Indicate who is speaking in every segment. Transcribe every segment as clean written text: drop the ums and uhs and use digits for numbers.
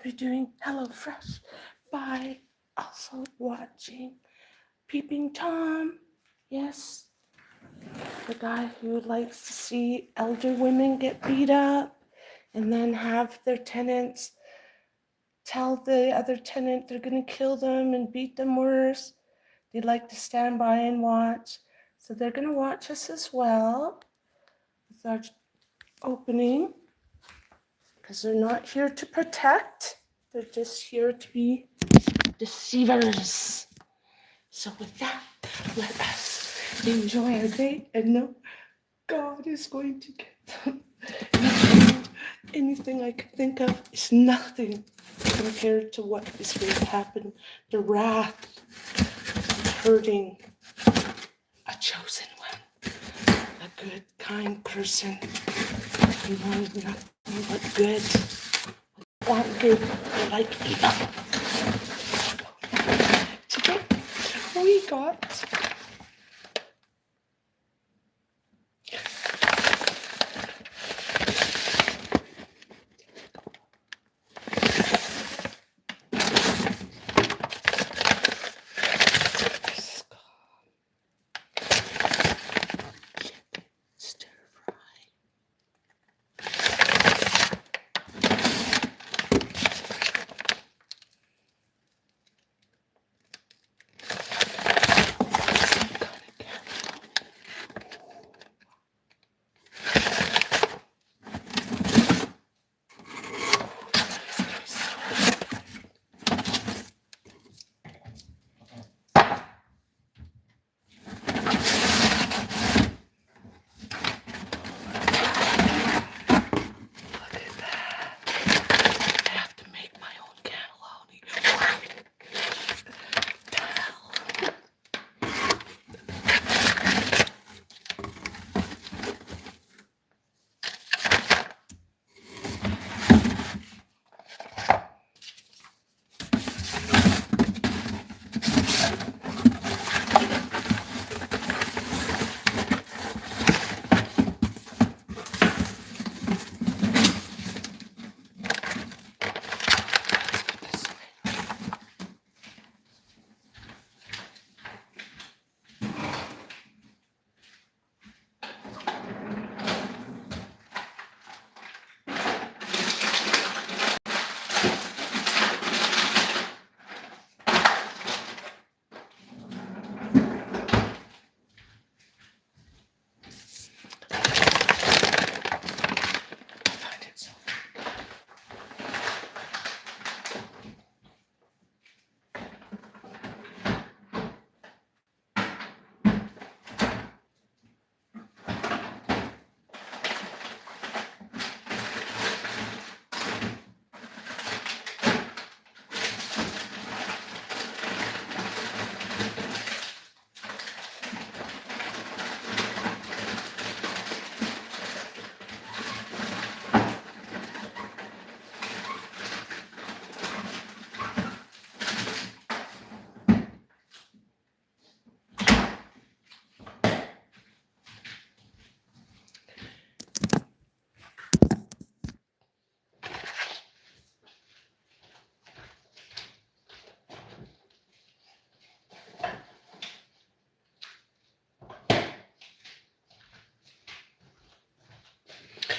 Speaker 1: be doing HelloFresh by also watching Peeping Tom. Yes, the guy who likes to see elder women get beat up and then have their tenants tell the other tenant they're going to kill them and beat them worse. They like to stand by and watch. So they're going to watch us as well with our opening, because they're not here to protect. They're just here to be deceivers. So with that, let us enjoy our day and know God is going to get them. Anything I can think of is nothing compared to what is going to happen. The wrath of hurting a chosen one, a good, kind person who wanted nothing but good. Want good, they like evil. Today we got stir fry.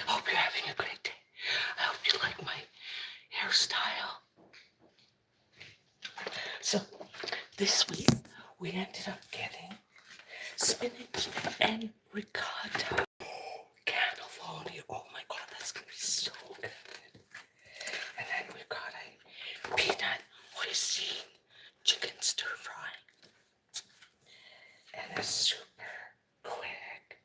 Speaker 1: Hope you're having a great day. I hope you like my hairstyle. So this week we ended up getting spinach and ricotta cannelloni. Oh my god, that's gonna be so good. And then we've got a peanut hoisin chicken stir fry and a super quick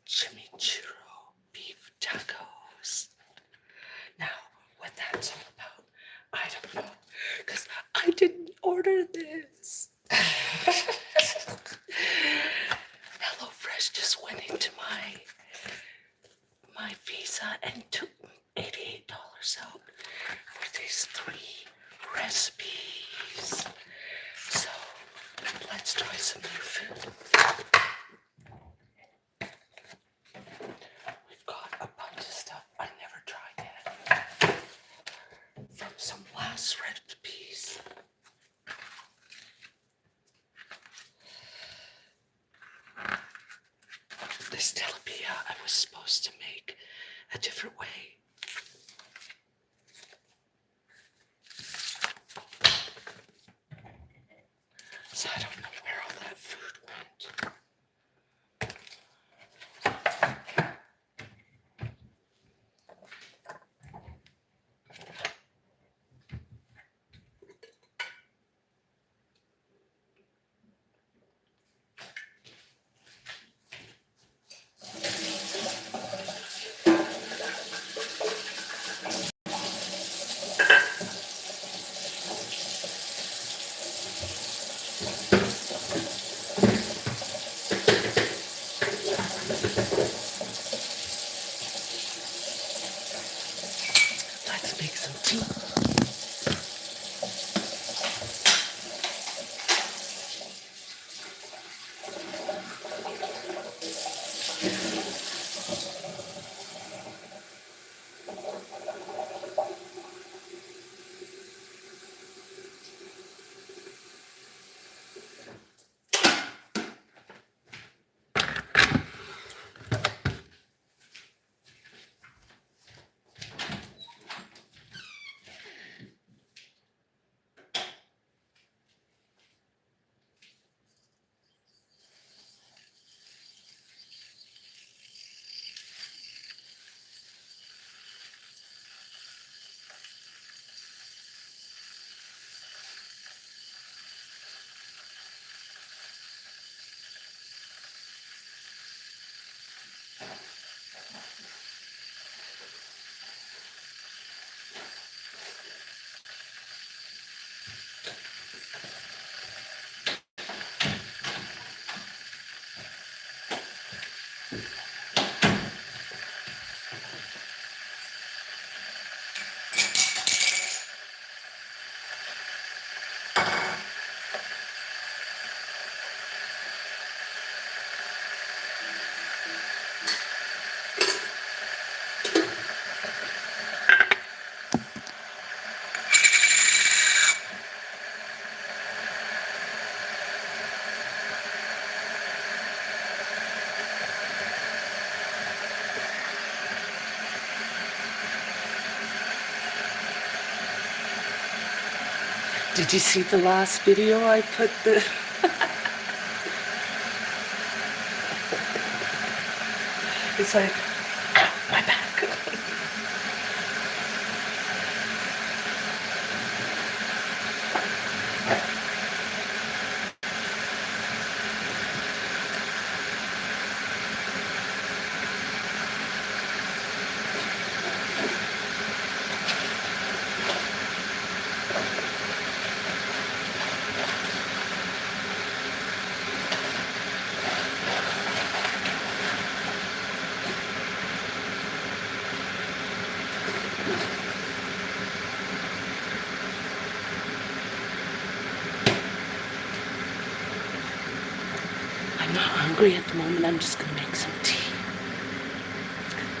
Speaker 1: chimichurro beef tacos. Now, what that's all about, I don't know, because I didn't order this. HelloFresh just went into my Visa and took $88 out for these 3 recipes. So let's try some new food. We've got a bunch of stuff I never tried yet. make some tea. Did you see the last video I put the... It's like, ow, my back. I'm not hungry at the moment. I'm just gonna make some tea.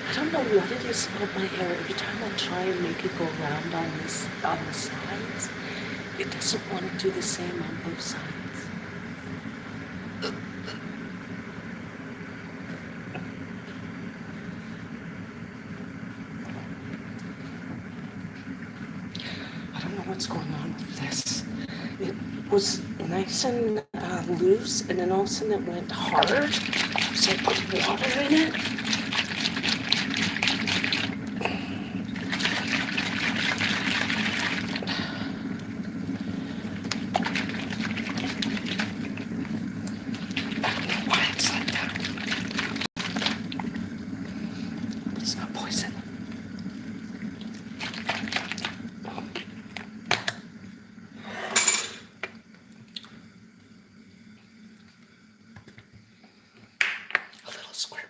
Speaker 1: I don't know what it is about my hair. Every time I try and make it go around on the sides, it doesn't want to do the same on both sides. I don't know what's going on with this. It was nice and loose, and then all of a sudden it went hard. So I put water in it. I don't know why it's like that. It's not poison. A little squirt.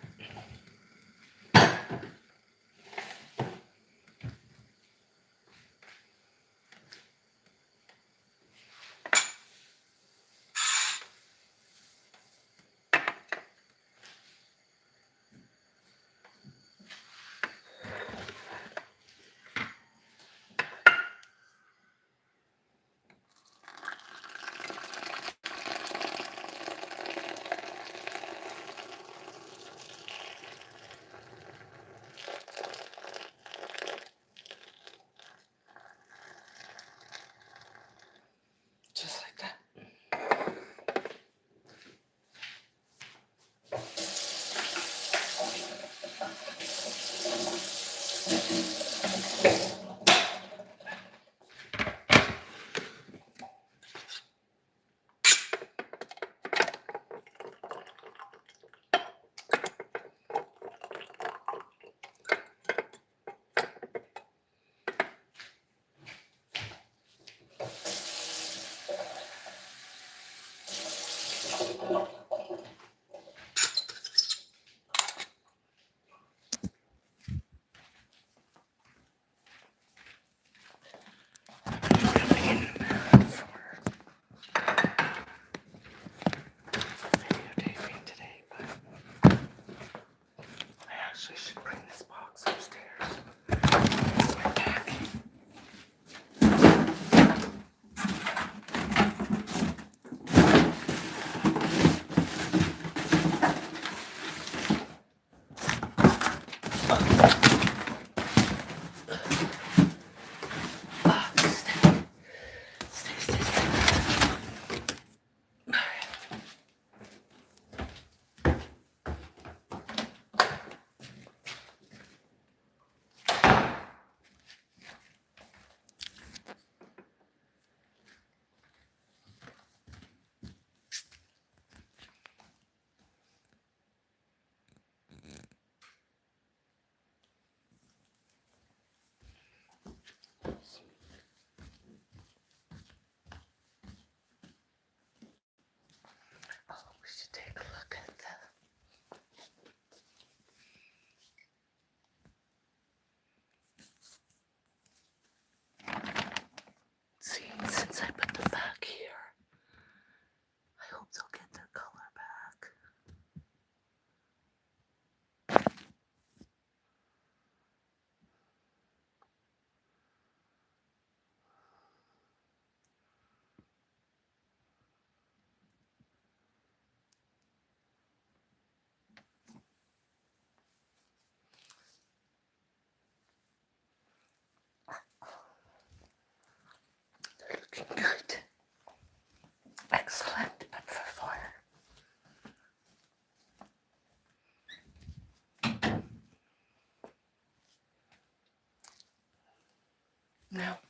Speaker 1: Now,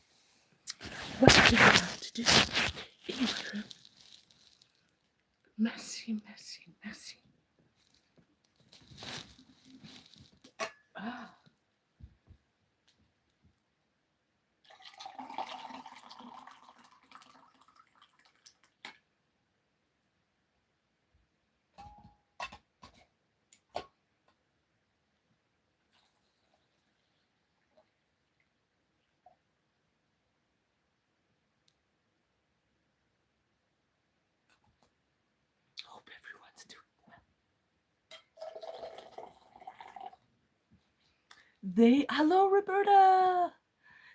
Speaker 1: what do we have to do in my room? Messy, messy, messy. Ah. Hope everyone's doing well. Hello, Roberta.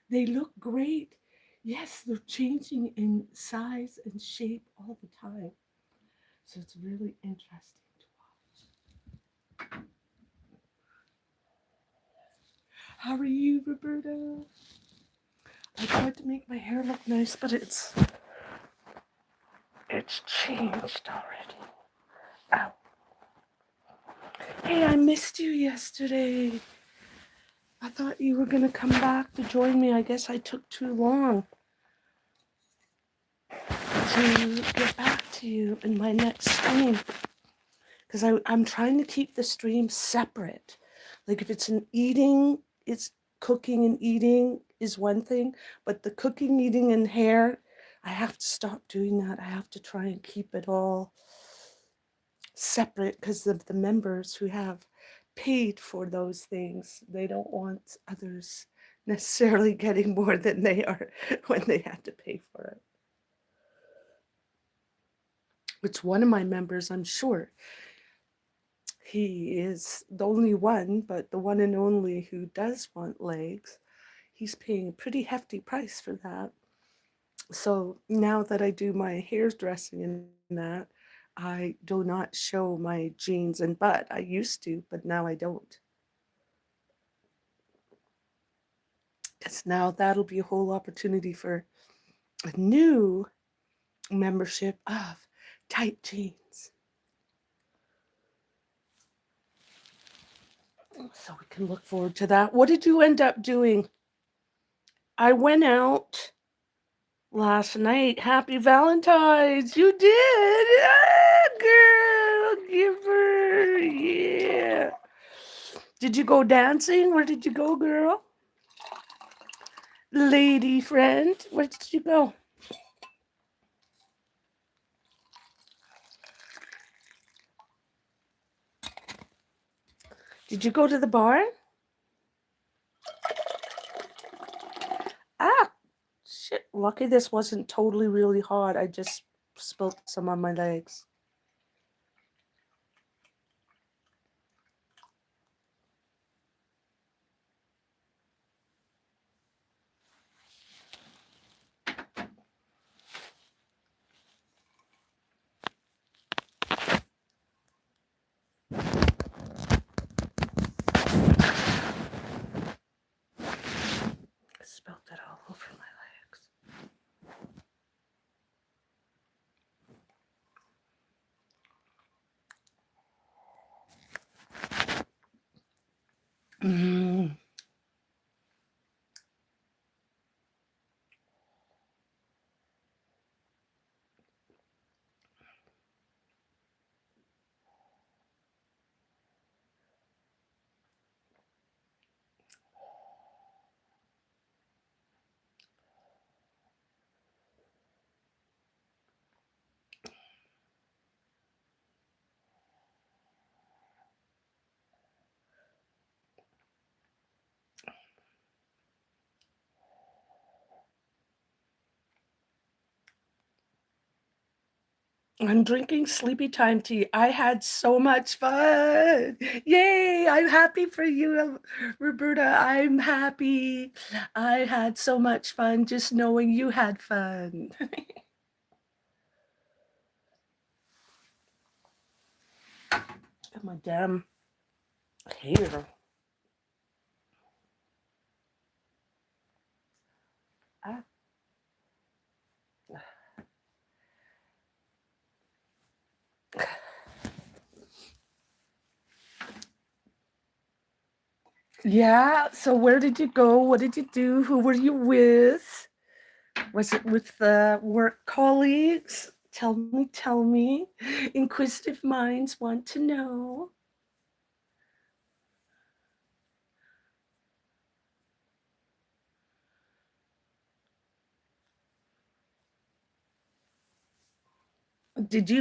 Speaker 1: They look great. Yes, they're changing in size and shape all the time. So it's really interesting to watch. How are you, Roberta? I tried to make my hair look nice, but it's changed already. Ow. Hey, I missed you yesterday. I thought you were gonna come back to join me. I guess I took too long to get back to you in my next stream. Because I'm trying to keep the stream separate. Like if it's an eating, it's cooking and eating is one thing, but the cooking, eating, and hair, I have to stop doing that. I have to try and keep it all separate because of the members who have paid for those things. They don't want others necessarily getting more than they are when they have to pay for it. It's one of my members, I'm sure. He is the only one, but the one and only who does want legs. He's paying a pretty hefty price for that. So now that I do my hairdressing and that, I do not show my jeans and butt. I used to, but now I don't. Because now that'll be a whole opportunity for a new membership of tight jeans. So we can look forward to that. What did you end up doing? I went out last night. Happy Valentine's. You did. Ah, girl, give her. Yeah. Did you go dancing? Where did you go, girl? Lady friend, where did you go? Did you go to the barn? Ah, shit. Lucky this wasn't totally really hot. I just spilled some on my legs. Spilled it all over my legs. Mm. I'm drinking sleepy time tea. I had so much fun. Yay, I'm happy for you, Roberta. I'm happy. I had so much fun just knowing you had fun. Got my damn hair. Ah. Yeah, so where did you go? What did you do? Who were you with? Was it with work colleagues? Tell me, tell me. Inquisitive minds want to know.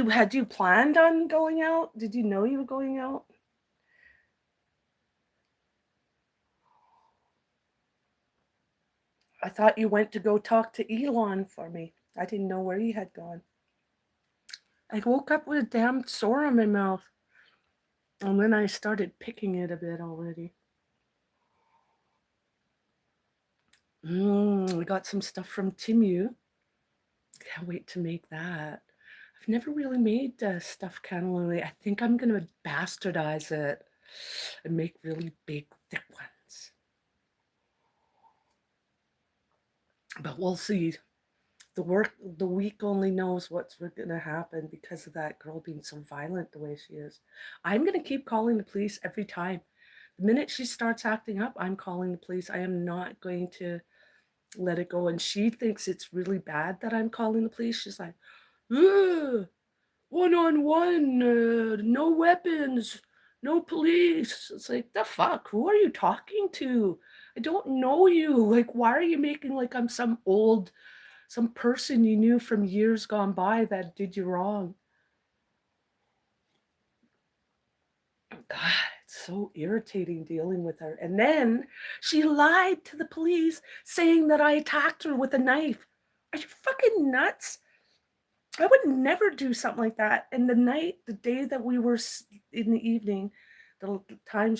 Speaker 1: Had you planned on going out? Did you know you were going out? I thought you went to go talk to Elon for me. I didn't know where he had gone. I woke up with a damn sore on my mouth. And then I started picking it a bit already. We got some stuff from Timu. Can't wait to make that. I've never really made stuffed cannellini. I think I'm going to bastardize it and make really big, thick ones. But we'll see. The week only knows what's going to happen because of that girl being so violent the way she is. I'm going to keep calling the police every time. The minute she starts acting up, I'm calling the police. I am not going to let it go. And she thinks it's really bad that I'm calling the police. She's like, ugh, one-on-one, no weapons, no police. It's like, the fuck? Who are you talking to? I don't know you. Like, why are you making like I'm some person you knew from years gone by that did you wrong? God, it's so irritating dealing with her. And then she lied to the police saying that I attacked her with a knife. Are you fucking nuts? I would never do something like that. And the day that we were in the evening, the time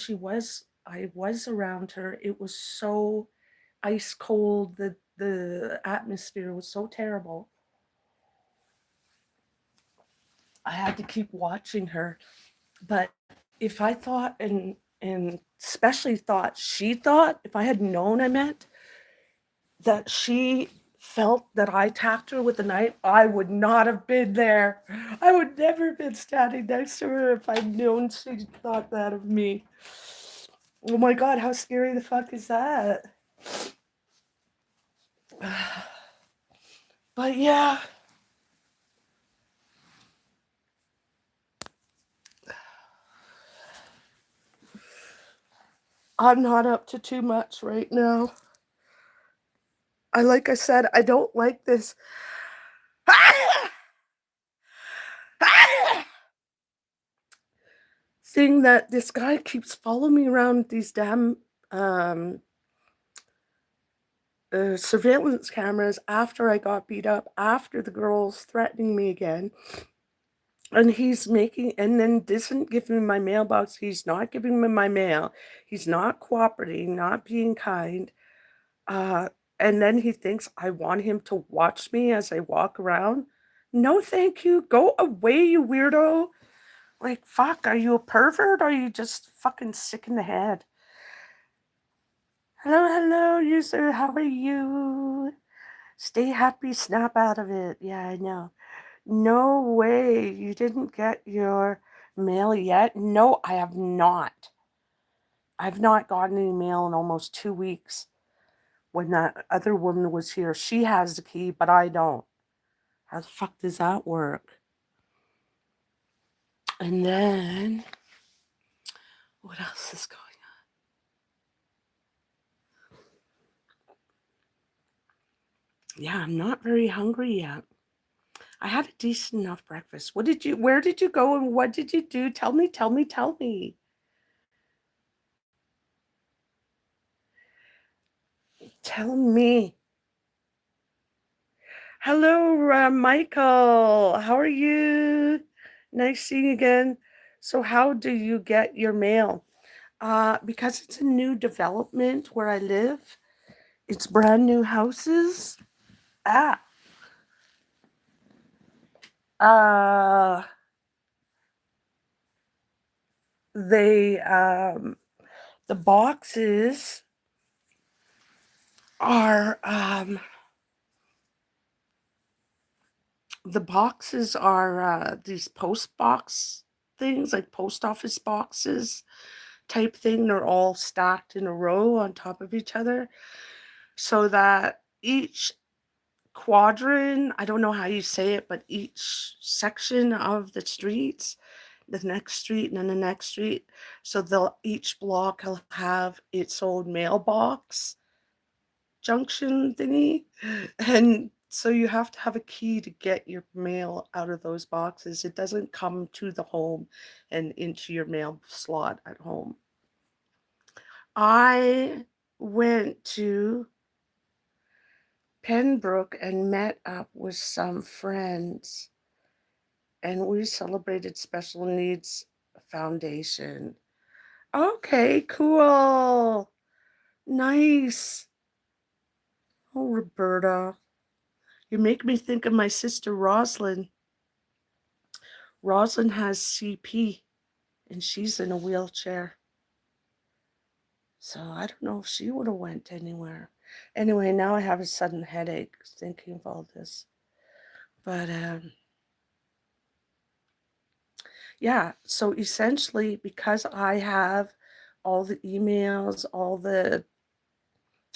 Speaker 1: I was around her, it was so ice cold. The atmosphere was so terrible. I had to keep watching her. But if I thought and especially thought she thought, if I had known I meant that she felt that I attacked her with a knife, I would not have been there. I would never have been standing next to her if I'd known she thought that of me. Oh my God, how scary the fuck is that? But yeah, I'm not up to too much right now. Like I said, I don't like this thing that this guy keeps following me around these damn um, surveillance cameras after I got beat up, after the girl's threatening me again. And and then isn't giving me my mailbox. He's not giving me my mail. He's not cooperating, not being kind. Uh, and then he thinks I want him to watch me as I walk around. No, thank you. Go away, you weirdo. Like, fuck, are you a pervert or are you just fucking sick in the head? Hello, hello, user. How are you? Stay happy, snap out of it. Yeah, I know. No way. You didn't get your mail yet? No, I have not. I've not gotten any mail in almost 2 weeks. When that other woman was here, she has the key, but I don't. How the fuck does that work? And then, what else is going on? Yeah, I'm not very hungry yet. I had a decent enough breakfast. Where did you go and what did you do? Tell me, tell me, tell me. Tell me. Hello, Michael. How are you? Nice seeing you again. So, how do you get your mail? Because it's a new development where I live, it's brand new houses. Ah, uh, they the boxes are these post box things like post office boxes. type thing. They're all stacked in a row on top of each other so that each quadrant, I don't know how you say it, but each section of the streets, the next street and then the next street, so they'll each block will have its own mailbox junction thingy. And so you have to have a key to get your mail out of those boxes. It doesn't come to the home and into your mail slot at home. I went to Pembroke and met up with some friends, and we celebrated Special Needs Foundation. Okay, cool. Nice. Oh, Roberta, you make me think of my sister Roslyn. Roslyn has CP and she's in a wheelchair. So I don't know if she would have went anywhere. Anyway, now I have a sudden headache thinking of all this. But yeah, so essentially because I have all the emails, all the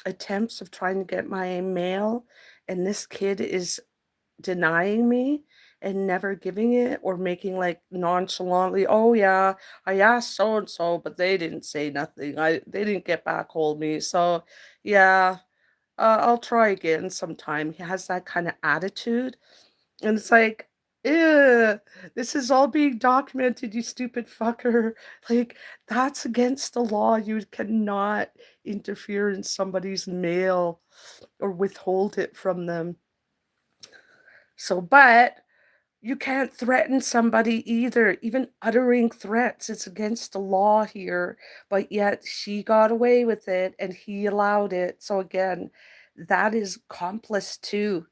Speaker 1: attempts of trying to get my mail, and this kid is denying me and never giving it or making like nonchalantly, oh yeah, I asked so and so, but they didn't say nothing. They didn't get back hold me. So yeah, I'll try again sometime. He has that kind of attitude. And it's like, ew, this is all being documented, you stupid fucker. Like, that's against the law. You cannot interfere in somebody's mail or withhold it from them. So, but you can't threaten somebody either. Even uttering threats, it's against the law here. But yet she got away with it and he allowed it. So again, that is accomplice too.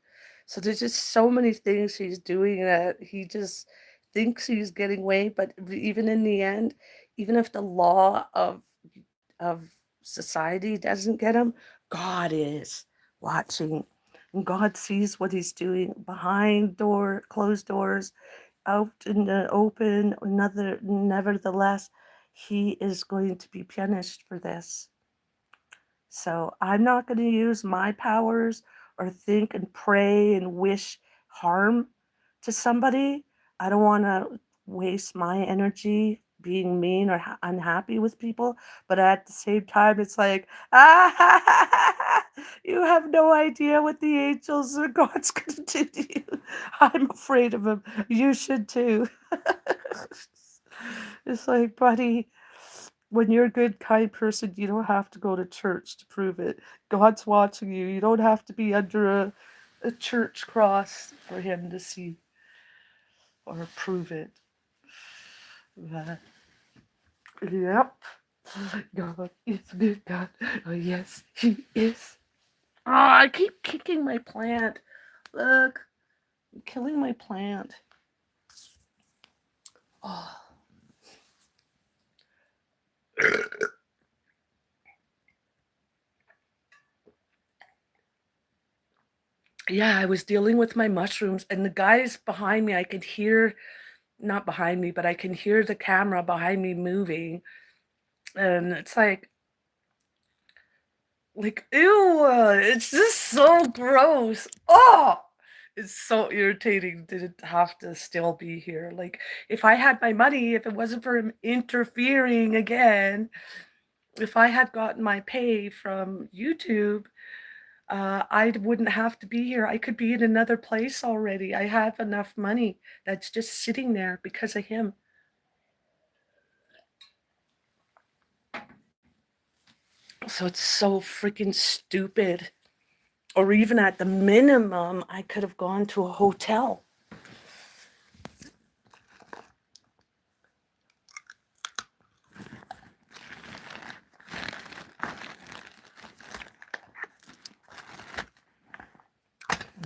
Speaker 1: So there's just so many things he's doing that he just thinks he's getting away. But even in the end, even if the law of society doesn't get him, God is watching. And God sees what he's doing behind closed doors, out in the open. Nevertheless, he is going to be punished for this. So I'm not going to use my powers or think and pray and wish harm to somebody. I don't want to waste my energy being mean or unhappy with people. But at the same time, it's like, ah, you have no idea what the angels or God's going to do to you. I'm afraid of him. You should too. It's like, buddy, when you're a good, kind person, you don't have to go to church to prove it. God's watching you. You don't have to be under a church cross for him to see or prove it. But, yep. God is a good God. Oh, yes, he is. Oh, I keep kicking my plant. Look, I'm killing my plant. Oh. Yeah, I was dealing with my mushrooms, and the guys behind me, I could hear, not behind me, but I can hear the camera behind me moving. And it's like, ew, it's just so gross. Oh, it's so irritating to have to still be here. Like, if I had my money, if it wasn't for him interfering again, if I had gotten my pay from YouTube, I wouldn't have to be here. I could be in another place already. I have enough money that's just sitting there because of him. So it's so freaking stupid. Or even at the minimum, I could have gone to a hotel.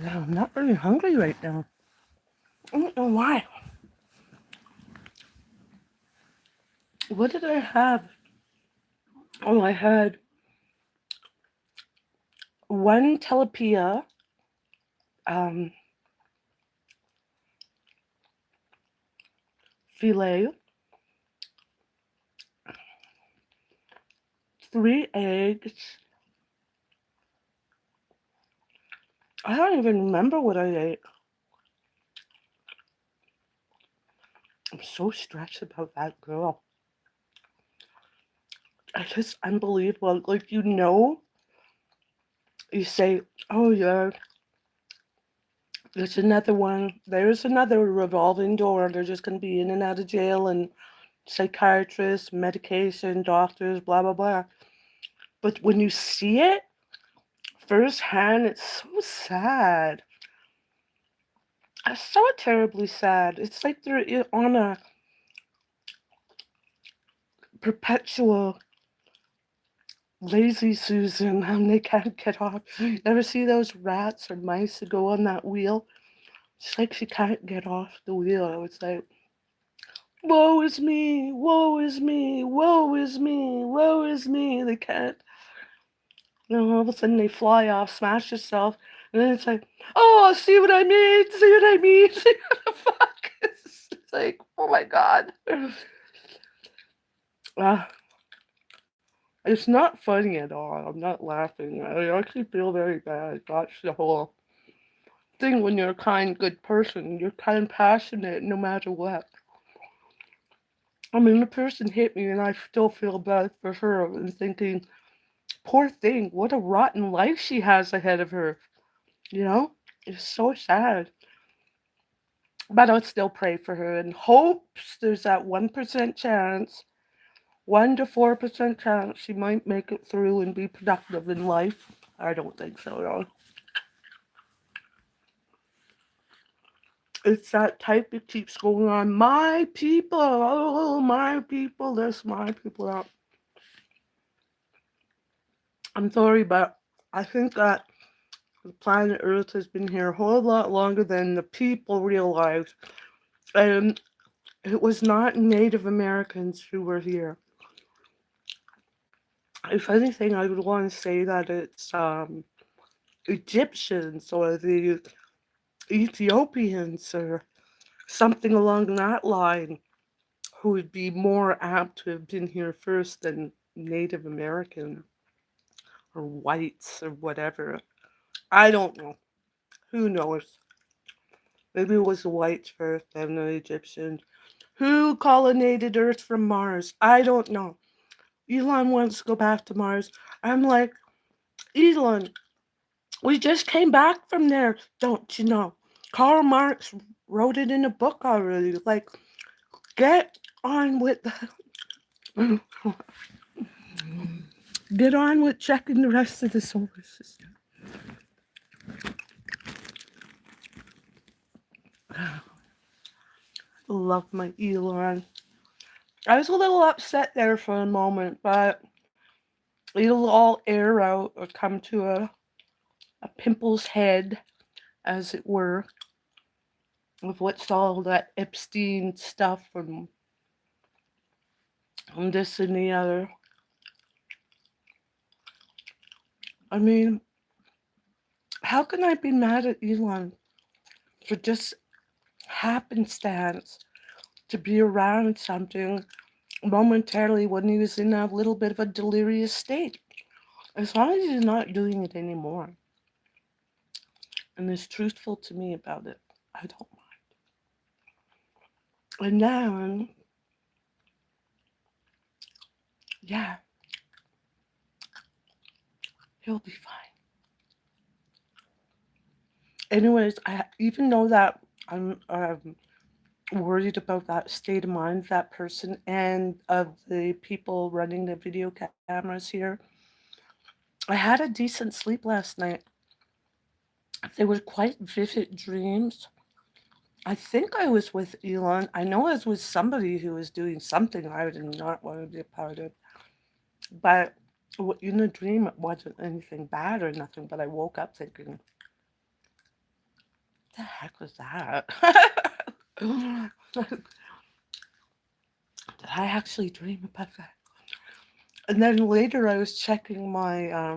Speaker 1: Yeah, I'm not really hungry right now. I don't know why. What did I have? Oh, I had one tilapia, um, filet, 3 eggs. I don't even remember what I ate. I'm so stressed about that girl. It's just unbelievable. Like, you say, oh yeah, there's another one. There's another revolving door. They're just going to be in and out of jail and psychiatrists, medication, doctors, blah, blah, blah. But when you see it firsthand, it's so sad. It's so terribly sad. It's like they're on a perpetual lazy Susan and they can't get off. Ever see those rats or mice that go on that wheel? It's like she can't get off the wheel. It's like, woe is me, woe is me, woe is me, woe is me. They can't. All of a sudden they fly off, smash yourself, and then it's like, oh, see what I mean? See what I mean? See what the fuck? It's like, oh my god. Uh, it's not funny at all. I'm not laughing. I actually feel very bad. That's the whole thing when you're a kind, good person. You're kind, passionate, no matter what. I mean, the person hit me, and I still feel bad for her. And thinking, poor thing, what a rotten life she has ahead of her. You know, it's so sad. But I'll still pray for her and hopes there's that 1% chance, 1 to 4% chance she might make it through and be productive in life. I don't think so, though. It's that type that keeps going on. My people, oh, my people, this, my people, that. I'm sorry, but I think that the planet Earth has been here a whole lot longer than the people realize. And it was not Native Americans who were here. If anything, I would want to say that it's Egyptians or the Ethiopians or something along that line who would be more apt to have been here first than Native American or whites or whatever. I don't know. Who knows? Maybe it was the whites first, then the Egyptians. Who colonized Earth from Mars? I don't know. Elon wants to go back to Mars. I'm like, Elon, we just came back from there, don't you know? Karl Marx wrote it in a book already. Like, get on with the, get on with checking the rest of the solar system. Love my Elon. I was a little upset there for a moment, but it'll all air out or come to a pimple's head, as it were, of what's all that Epstein stuff and this and the other. I mean, how can I be mad at Elon for just happenstance to be around something momentarily when he was in a little bit of a delirious state? As long as he's not doing it anymore and is truthful to me about it, I don't mind. And then, yeah, he'll be fine. Anyways, even though that I'm worried about that state of mind of that person and of the people running the video cameras here, I had a decent sleep last night. They were quite vivid dreams. I think I was with Elon. I know I was with somebody who was doing something I did not want to be a part of. But in the dream, it wasn't anything bad or nothing. But I woke up thinking, what the heck was that? Did I actually dream about that? And then later I was checking my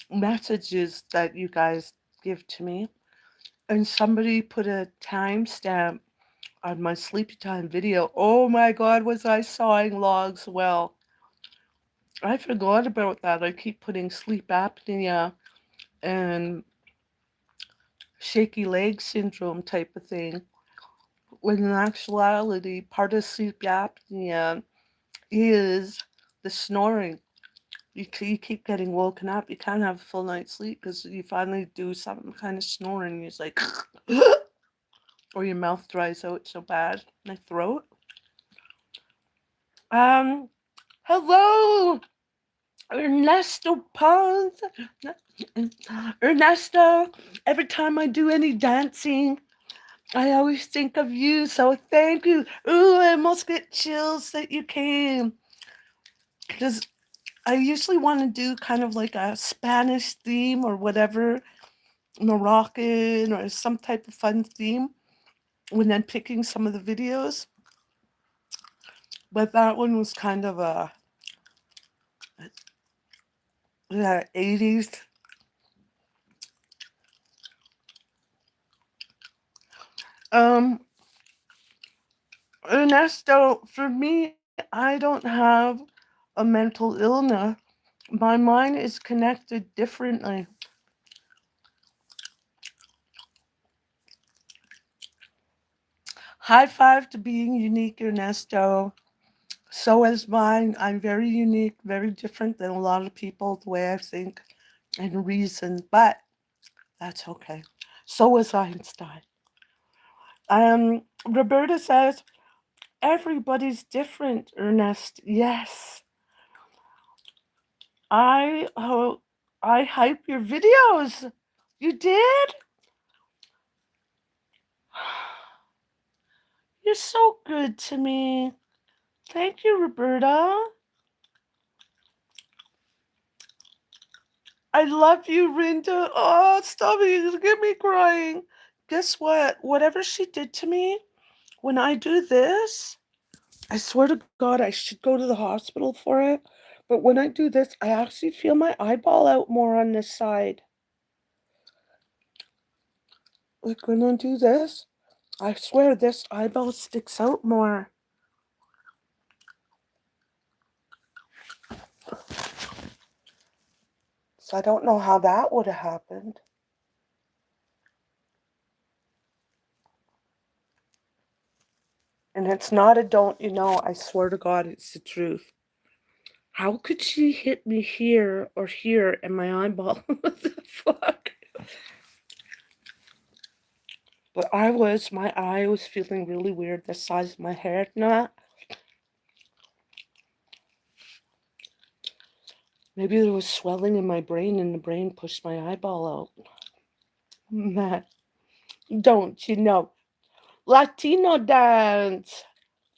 Speaker 1: messages that you guys give to me, and somebody put a timestamp on my sleepy time video. Oh my God, was I sawing logs? Well, I forgot about that. I keep putting sleep apnea and shaky leg syndrome type of thing. When in actuality, part of sleep apnea is the snoring. You keep getting woken up. You can't have a full night's sleep because you finally do some kind of snoring. You're like, or your mouth dries out so bad. My throat. Um, hello, Ernesto Pons. Ernesto, every time I do any dancing, I always think of you, so thank you. Ooh, I almost get chills that you came. Because I usually want to do kind of like a Spanish theme or whatever, Moroccan or some type of fun theme when I'm picking some of the videos. But that one was kind of a 80s. Um, Ernesto, for me, I don't have a mental illness. My mind is connected differently. High five to being unique, Ernesto. So is mine. I'm very unique, very different than a lot of people, the way I think and reason, but that's okay. So is Einstein. Roberta says, everybody's different, Ernest. Yes. I oh, I hype your videos. You did? You're so good to me. Thank you, Roberta. I love you, Rinda. Oh, stop it. You get me crying. Guess what? Whatever she did to me, when I do this, I swear to God, I should go to the hospital for it. But when I do this, I actually feel my eyeball out more on this side. Like when I do this, I swear this eyeball sticks out more. So I don't know how that would have happened. And it's not a don't you know, I swear to God, it's the truth. How could she hit me here or here and my eyeball? What the fuck? But my eye was feeling really weird, the size of my head. Not. Maybe there was swelling in my brain and the brain pushed my eyeball out. Matt, don't you know? Latino dance.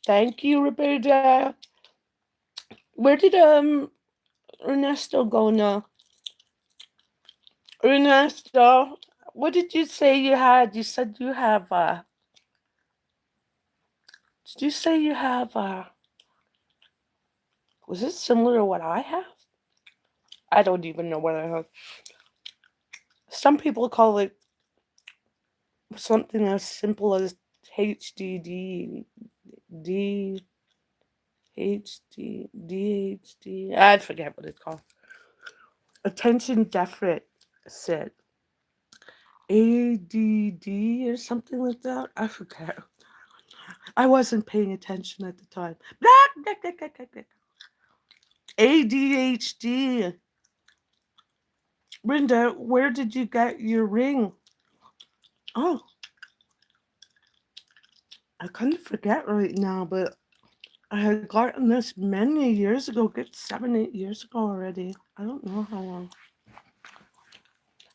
Speaker 1: Thank you, Roberta. Where did Ernesto go now? Ernesto, what did you say you had? You said you have did you say you have was it similar to what I have? I don't even know what I have. Some people call it something as simple as HDD, D, DHD. I forget what it's called. Attention deficit. ADD or something like that. I forget. I wasn't paying attention at the time. ADHD. Brenda, where did you get your ring? Oh, I couldn't forget right now, but I had gotten this many years ago, good 7, 8 years ago already. I don't know how long.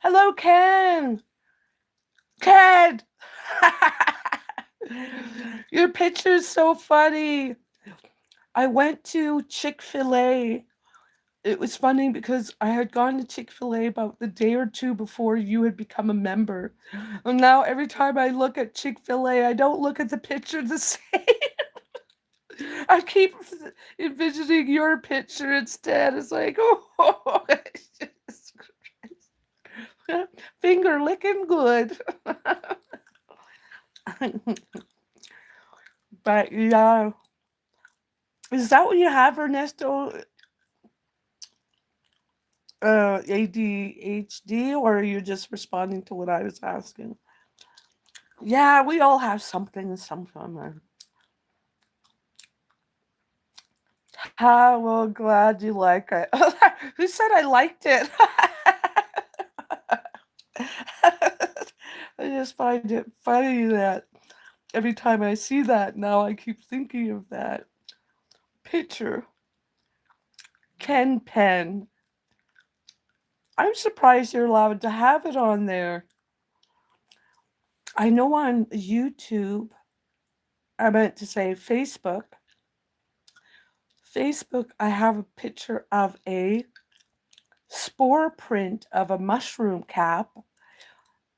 Speaker 1: Hello, Ken. Ken. Your picture's so funny. I went to Chick-fil-A. It was funny because I had gone to Chick-fil-A about the day or two before you had become a member. And now every time I look at Chick-fil-A, I don't look at the picture the same. I keep envisioning your picture instead. It's like, oh, Jesus Christ. Finger licking good. But yeah, is that what you have, Ernesto? ADHD, or are you just responding to what I was asking? Yeah, we all have something sometime. Ah, well, glad you like it. Who said I liked it? I just find it funny that every time I see that now, I keep thinking of that picture. Ken pen. I'm surprised you're allowed to have it on there. I know on YouTube, I meant to say Facebook. Facebook, I have a picture of a spore print of a mushroom cap,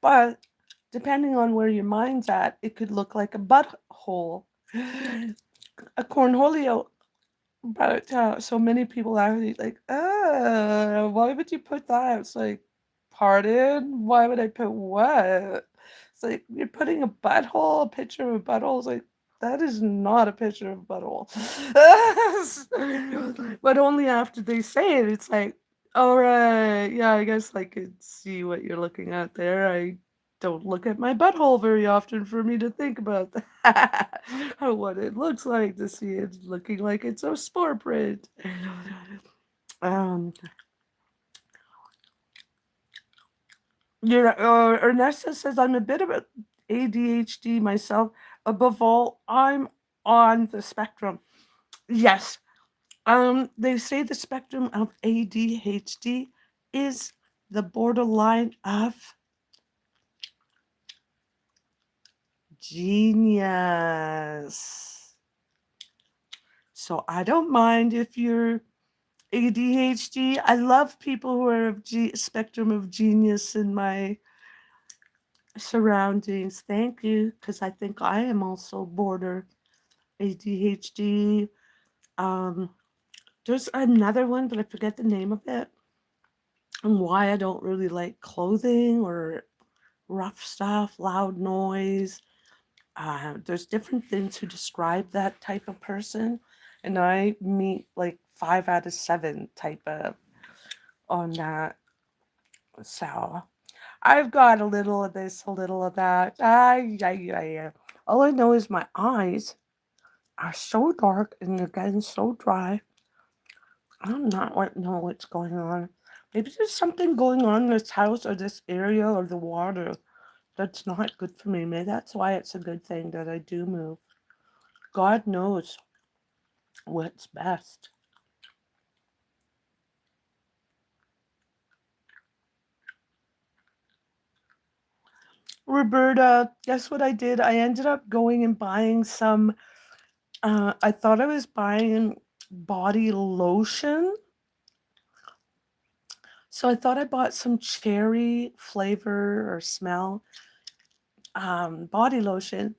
Speaker 1: but depending on where your mind's at, it could look like a butthole, a cornholio. But so many people are like, why would you put that? It's like, pardon? Why would I put what? It's like, you're putting a butthole, a picture of a butthole. It's like, that is not a picture of a butthole. But only after they say it, it's like, all right, yeah, I guess I could see what you're looking at there. I don't look at my butthole very often for me to think about that. What it looks like to see it looking like it's a spore print. Um, Ernesto says, I'm a bit of a ADHD myself. Above all, I'm on the spectrum. Yes. They say the spectrum of ADHD is the borderline of genius. So I don't mind if you're ADHD. I love people who are of spectrum of genius in my surroundings. Thank you, because I think I am also border ADHD. Um, there's another one, but I forget the name of it, and why I don't really like clothing or rough stuff, loud noise. There's different things to describe that type of person, and I meet like 5 out of 7 type of on that. So I've got a little of this, a little of that. Yeah. All I know is my eyes are so dark and they're getting so dry. I do not know what's going on. Maybe there's something going on in this house or this area or the water that's not good for me. Maybe that's why it's a good thing that I do move. God knows what's best. Roberta, guess what I did? I ended up going and buying some. I thought I was buying body lotion. So I thought I bought some cherry flavor or smell body lotion.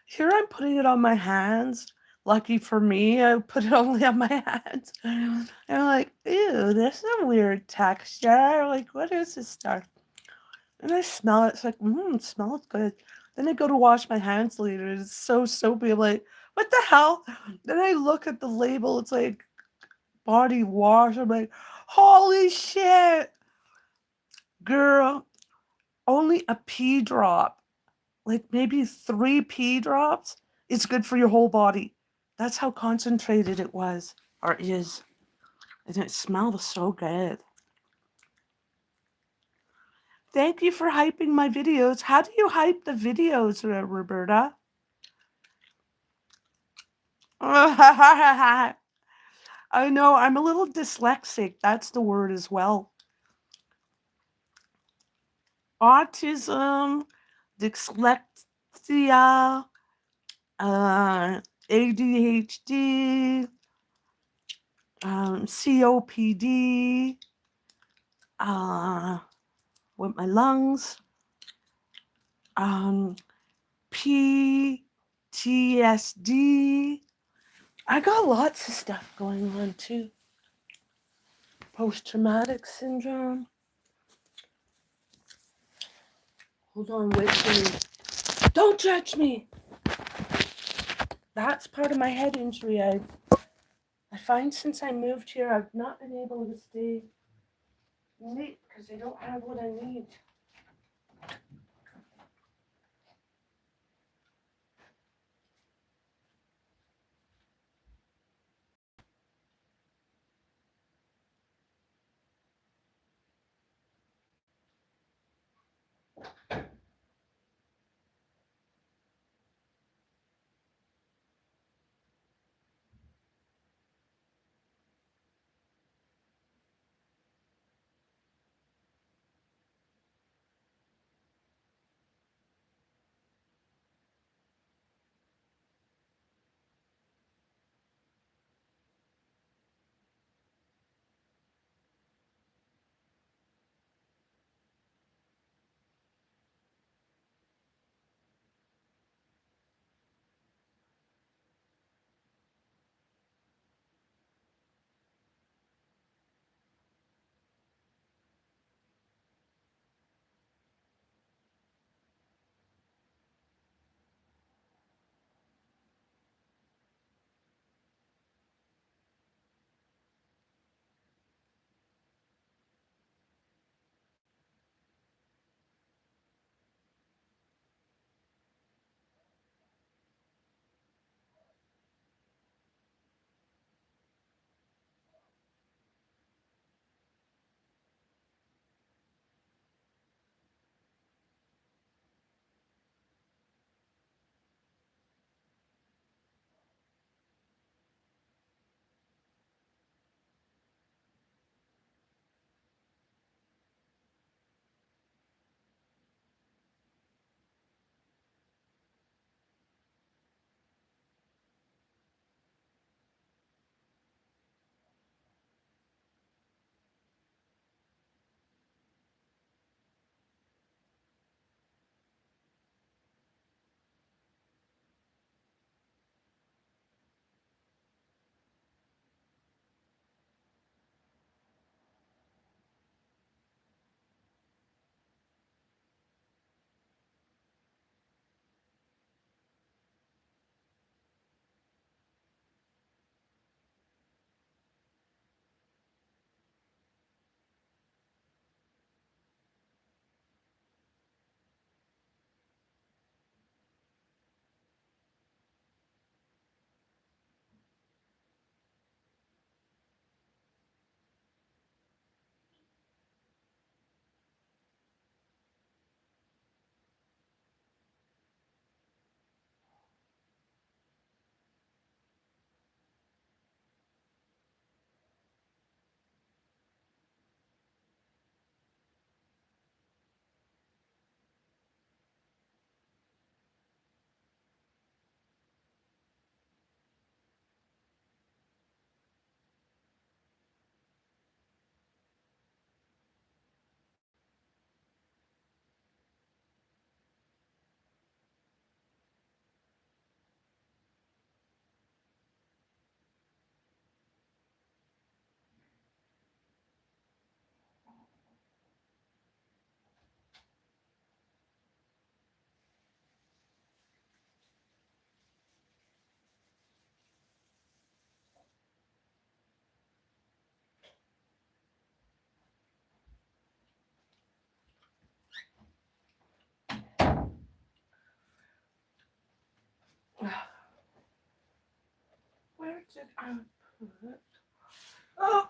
Speaker 1: Here I'm putting it on my hands. Lucky for me, I put it only on my hands. And I'm like, ew, this is a weird texture. Like, what is this stuff? And I smell it. It's like, it smells good. Then I go to wash my hands later. It's so soapy. I'm like, what the hell? Then I look at the label. It's like body wash. I'm like, holy shit, girl. Only a pea drop, like maybe 3 pea drops, is good for your whole body. That's how concentrated it was, or is. And it smelled so good. Thank you for hyping my videos. How do you hype the videos, Roberta? I know, I'm a little dyslexic. That's the word as well. Autism, dyslexia, ADHD, COPD, with my lungs, PTSD. I got lots of stuff going on too. Post-traumatic syndrome. Hold on, wait for me. Don't judge me. That's part of my head injury. I find since I moved here, I've not been able to stay neat because I don't have what I need. Where did I put? Oh,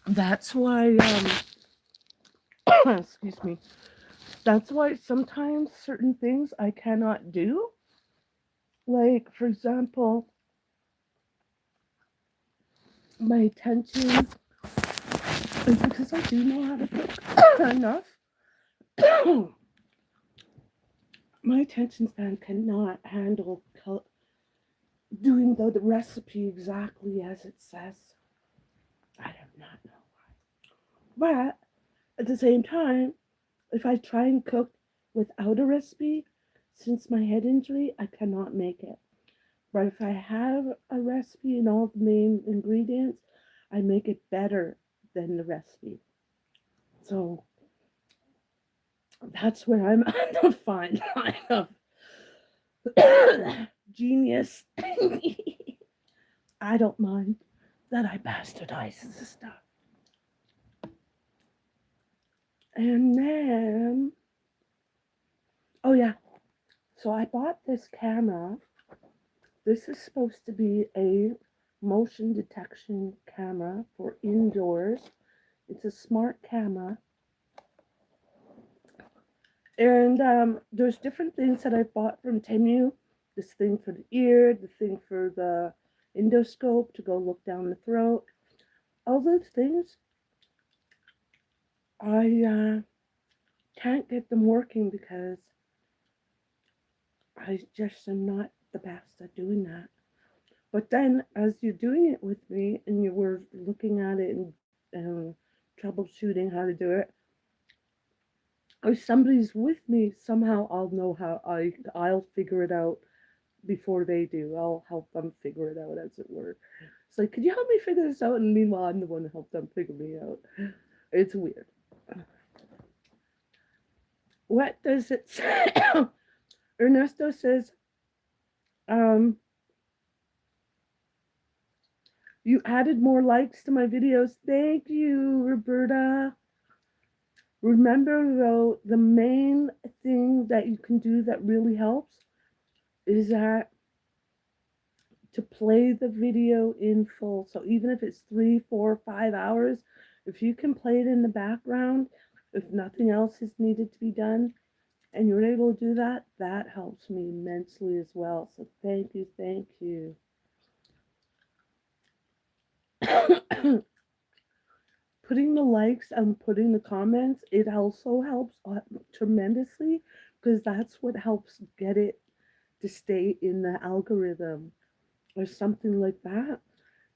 Speaker 1: that's why. Excuse me. That's why sometimes certain things I cannot do. Like, for example, my attention is because I do know how to cook enough. My attention span cannot handle doing the recipe exactly as it says. I do not know why. But at the same time, if I try and cook without a recipe, since my head injury, I cannot make it. But if I have a recipe and all the main ingredients, I make it better than the recipe. So that's where I'm on the fine line of genius. I don't mind that I bastardize the stuff. And then, oh yeah, so I bought this camera. This is supposed to be a motion detection camera for indoors. It's a smart camera. And there's different things that I bought from Temu. This thing for the ear, the thing for the endoscope to go look down the throat. All those things, I can't get them working because I just am not the best at doing that. But then, as you're doing it with me and you were looking at it and troubleshooting how to do it, if somebody's with me, somehow I'll know how I'll figure it out before they do. I'll help them figure it out, as it were. It's like, could you help me figure this out? And meanwhile, I'm the one who helped them figure me out. It's weird. What does it say? Ernesto says, um, you added more likes to my videos. Thank you, Roberta. Remember, though, the main thing that you can do that really helps is that to play the video in full. So even if it's 3, 4, 5 hours, if you can play it in the background, if nothing else is needed to be done, and you're able to do that, that helps me immensely as well. So thank you, thank you. Putting the likes and putting the comments, it also helps tremendously because that's what helps get it to stay in the algorithm or something like that.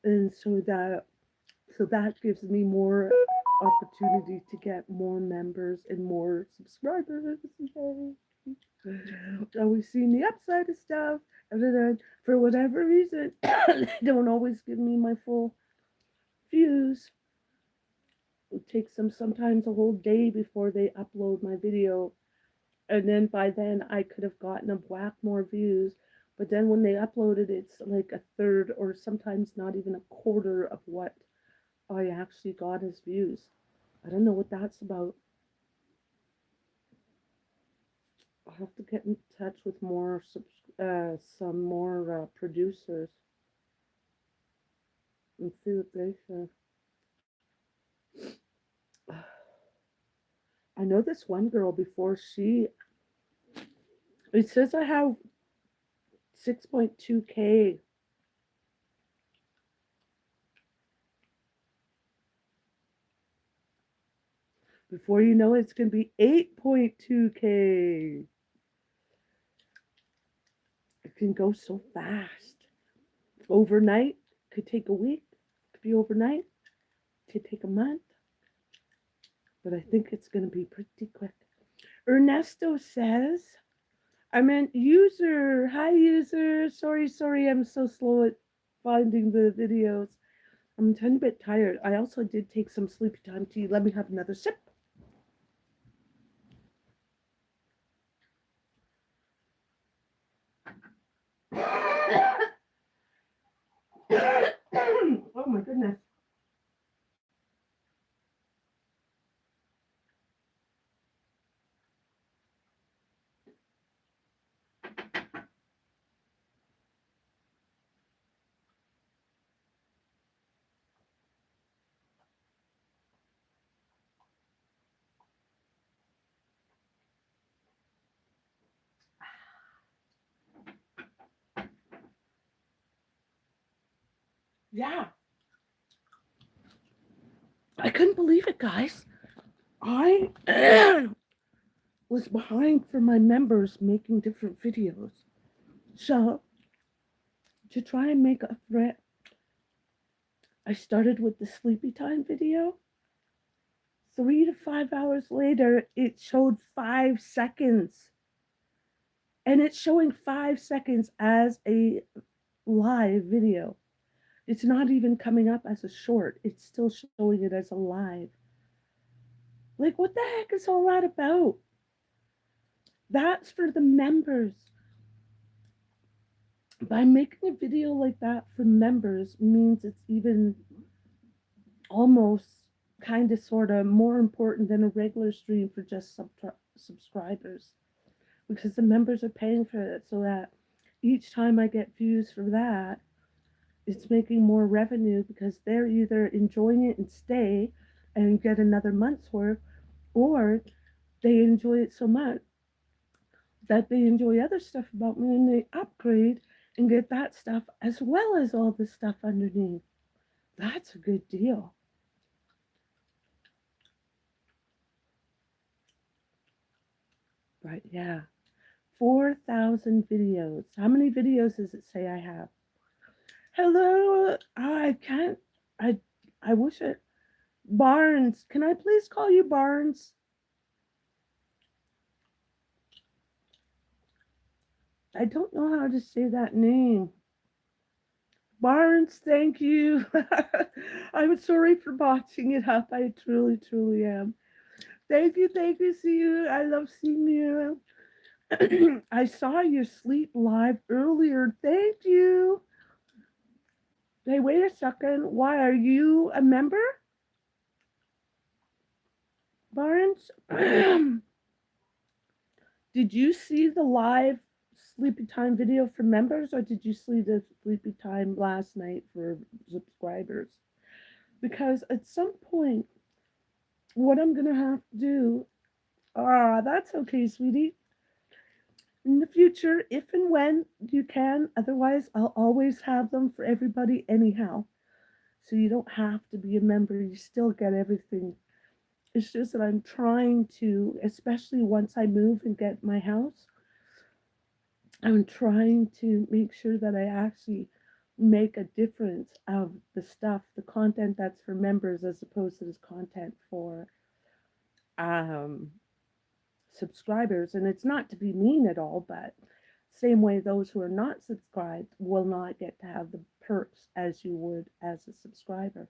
Speaker 1: And so that gives me more opportunity to get more members and more subscribers. Yay. Always seeing the upside of stuff. And then for whatever reason, they don't always give me my full views. It takes them sometimes a whole day before they upload my video. And then by then I could have gotten a whack more views. But then when they upload it, it's like a third or sometimes not even a quarter of what I actually got as views. I don't know what that's about. I'll have to get in touch with some more producers and see what they say. I know this one girl before it says I have 6.2K. Before you know it, it's going to be 8.2K. It can go so fast. Overnight, could take a week, could be overnight, could take a month. But I think it's going to be pretty quick. Ernesto says, I meant user. Hi, user. Sorry, I'm so slow at finding the videos. I'm a tiny bit tired. I also did take some sleepy time tea. Let me have another sip. Oh my goodness. Yeah. I couldn't believe it, guys. I was behind for my members making different videos. So to try and make a threat, I started with the sleepy time video. 3 to 5 hours later, it showed 5 seconds. And it's showing 5 seconds as a live video. It's not even coming up as a short, it's still showing it as a live. Like, what the heck is all that about? That's for the members. By making a video like that for members means it's even almost kind of sort of more important than a regular stream for just subscribers, because the members are paying for it, so that each time I get views for that, it's making more revenue because they're either enjoying it and stay and get another month's worth, or they enjoy it so much that they enjoy other stuff about me and they upgrade and get that stuff as well as all the stuff underneath. That's a good deal. Right, yeah. 4,000 videos. How many videos does it say I have? Hello, I can't, I wish it, Barnes, can I please call you Barnes? I don't know how to say that name. Barnes, thank you. I'm sorry for botching it up. I truly, truly am. Thank you, see you. I love seeing you. I saw your sleep live earlier. Thank you. Hey, wait a second. Why are you a member? Barnes? Did you see the live sleepy time video for members, or did you see the sleepy time last night for subscribers? Because at some point, what I'm going to have to do, that's okay, sweetie. In the future, if and when you can, otherwise, I'll always have them for everybody anyhow. So you don't have to be a member, you still get everything. It's just that I'm trying to, especially once I move and get my house, I'm trying to make sure that I actually make a difference of the stuff, the content that's for members as opposed to this content for subscribers. And it's not to be mean at all, but same way those who are not subscribed will not get to have the perks as you would as a subscriber.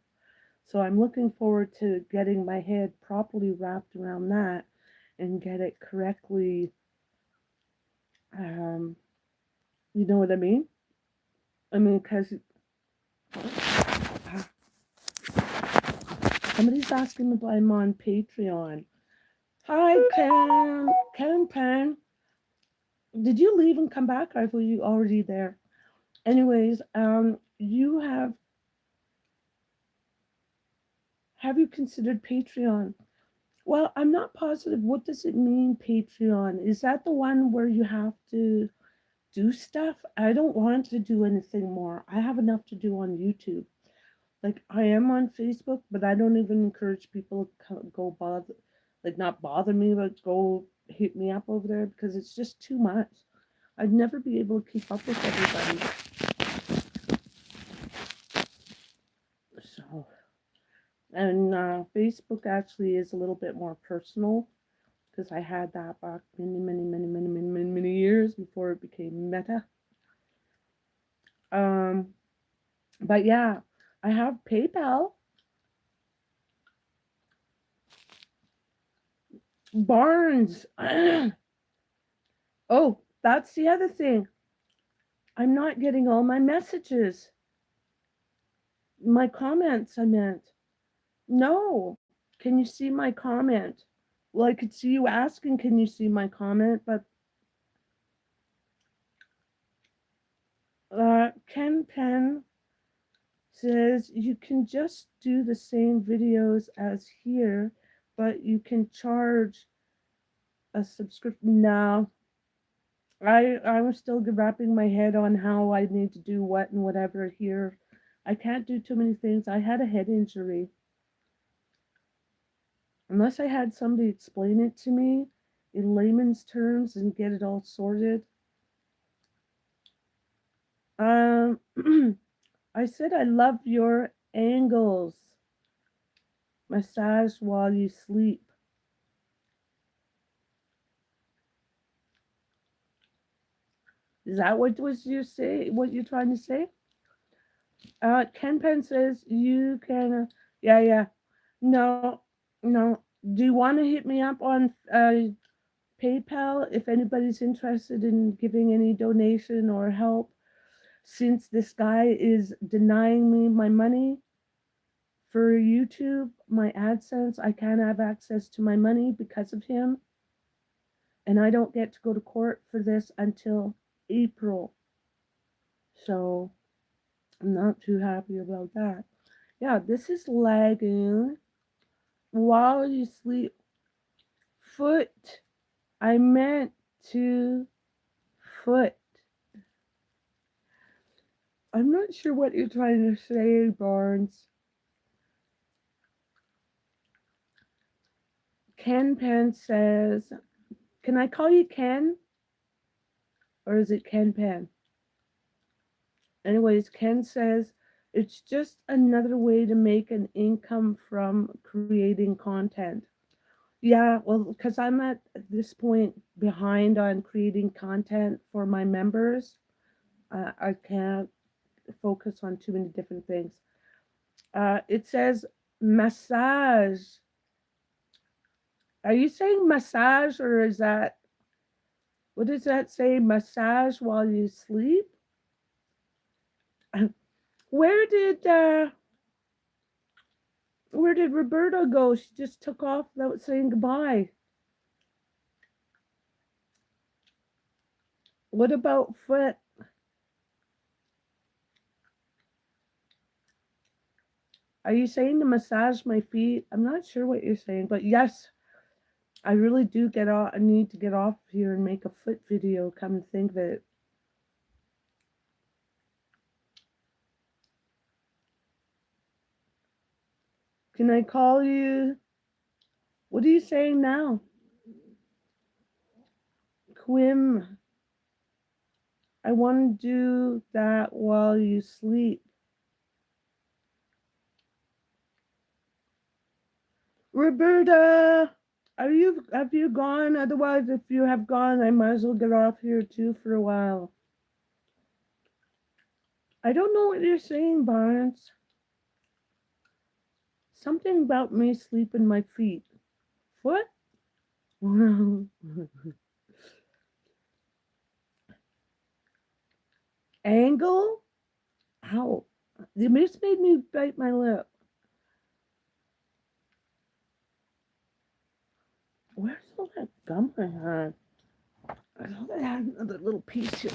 Speaker 1: So I'm looking forward to getting my head properly wrapped around that and get it correctly. You know what I mean? I mean, because somebody's asking if I'm on Patreon. Hi, Ken Pan. Did you leave and come back, or were you already there? Anyways, you have you considered Patreon? Well, I'm not positive. What does it mean, Patreon? Is that the one where you have to do stuff? I don't want to do anything more. I have enough to do on YouTube. Like, I am on Facebook, but I don't even encourage people to go bother, like, not bother me, but go hit me up over there because it's just too much. I'd never be able to keep up with everybody. So, and Facebook actually is a little bit more personal because I had that back many years before it became Meta. But yeah, I have PayPal. Barnes. Oh, that's the other thing. I'm not getting all my messages. My comments, I meant. No. Can you see my comment? Well, I could see you asking, can you see my comment? But Ken Pen says you can just do the same videos as here, but you can charge a subscription. No. I'm still wrapping my head on how I need to do what and whatever here. I can't do too many things. I had a head injury. Unless I had somebody explain it to me in layman's terms and get it all sorted. Um, I said I love your angles. Massage while you sleep. Is that what was you say? What you're trying to say? Ken Pen says you can. Yeah, yeah. No, no. Do you want to hit me up on PayPal if anybody's interested in giving any donation or help? Since this guy is denying me my money for YouTube, my AdSense, I can't have access to my money because of him. And I don't get to go to court for this until April. So I'm not too happy about that. Yeah, this is lagging. While you sleep, foot. I meant to foot. I'm not sure what you're trying to say, Barnes. Ken Pen says, can I call you Ken? Or is it Ken Pen? Anyways, Ken says, it's just another way to make an income from creating content. Yeah, well, because I'm at this point behind on creating content for my members, I can't focus on too many different things. It says massage. Are you saying massage or is that, what does that say? Massage while you sleep? Where did Roberta go? She just took off without saying goodbye. What about foot? Are you saying to massage my feet? I'm not sure what you're saying, but yes, I really do get off. I need to get off here and make a foot video. Come and think of it. Can I call you? What are you saying now? Quim, I want to do that while you sleep. Roberta, have you gone? Otherwise, if you have gone, I might as well get off here too for a while. I don't know what you're saying, Barnes. Something about me sleeping my feet. Foot? Angle? Ow. You just made me bite my lip. Where's all that gum I had? I thought I had another little piece here.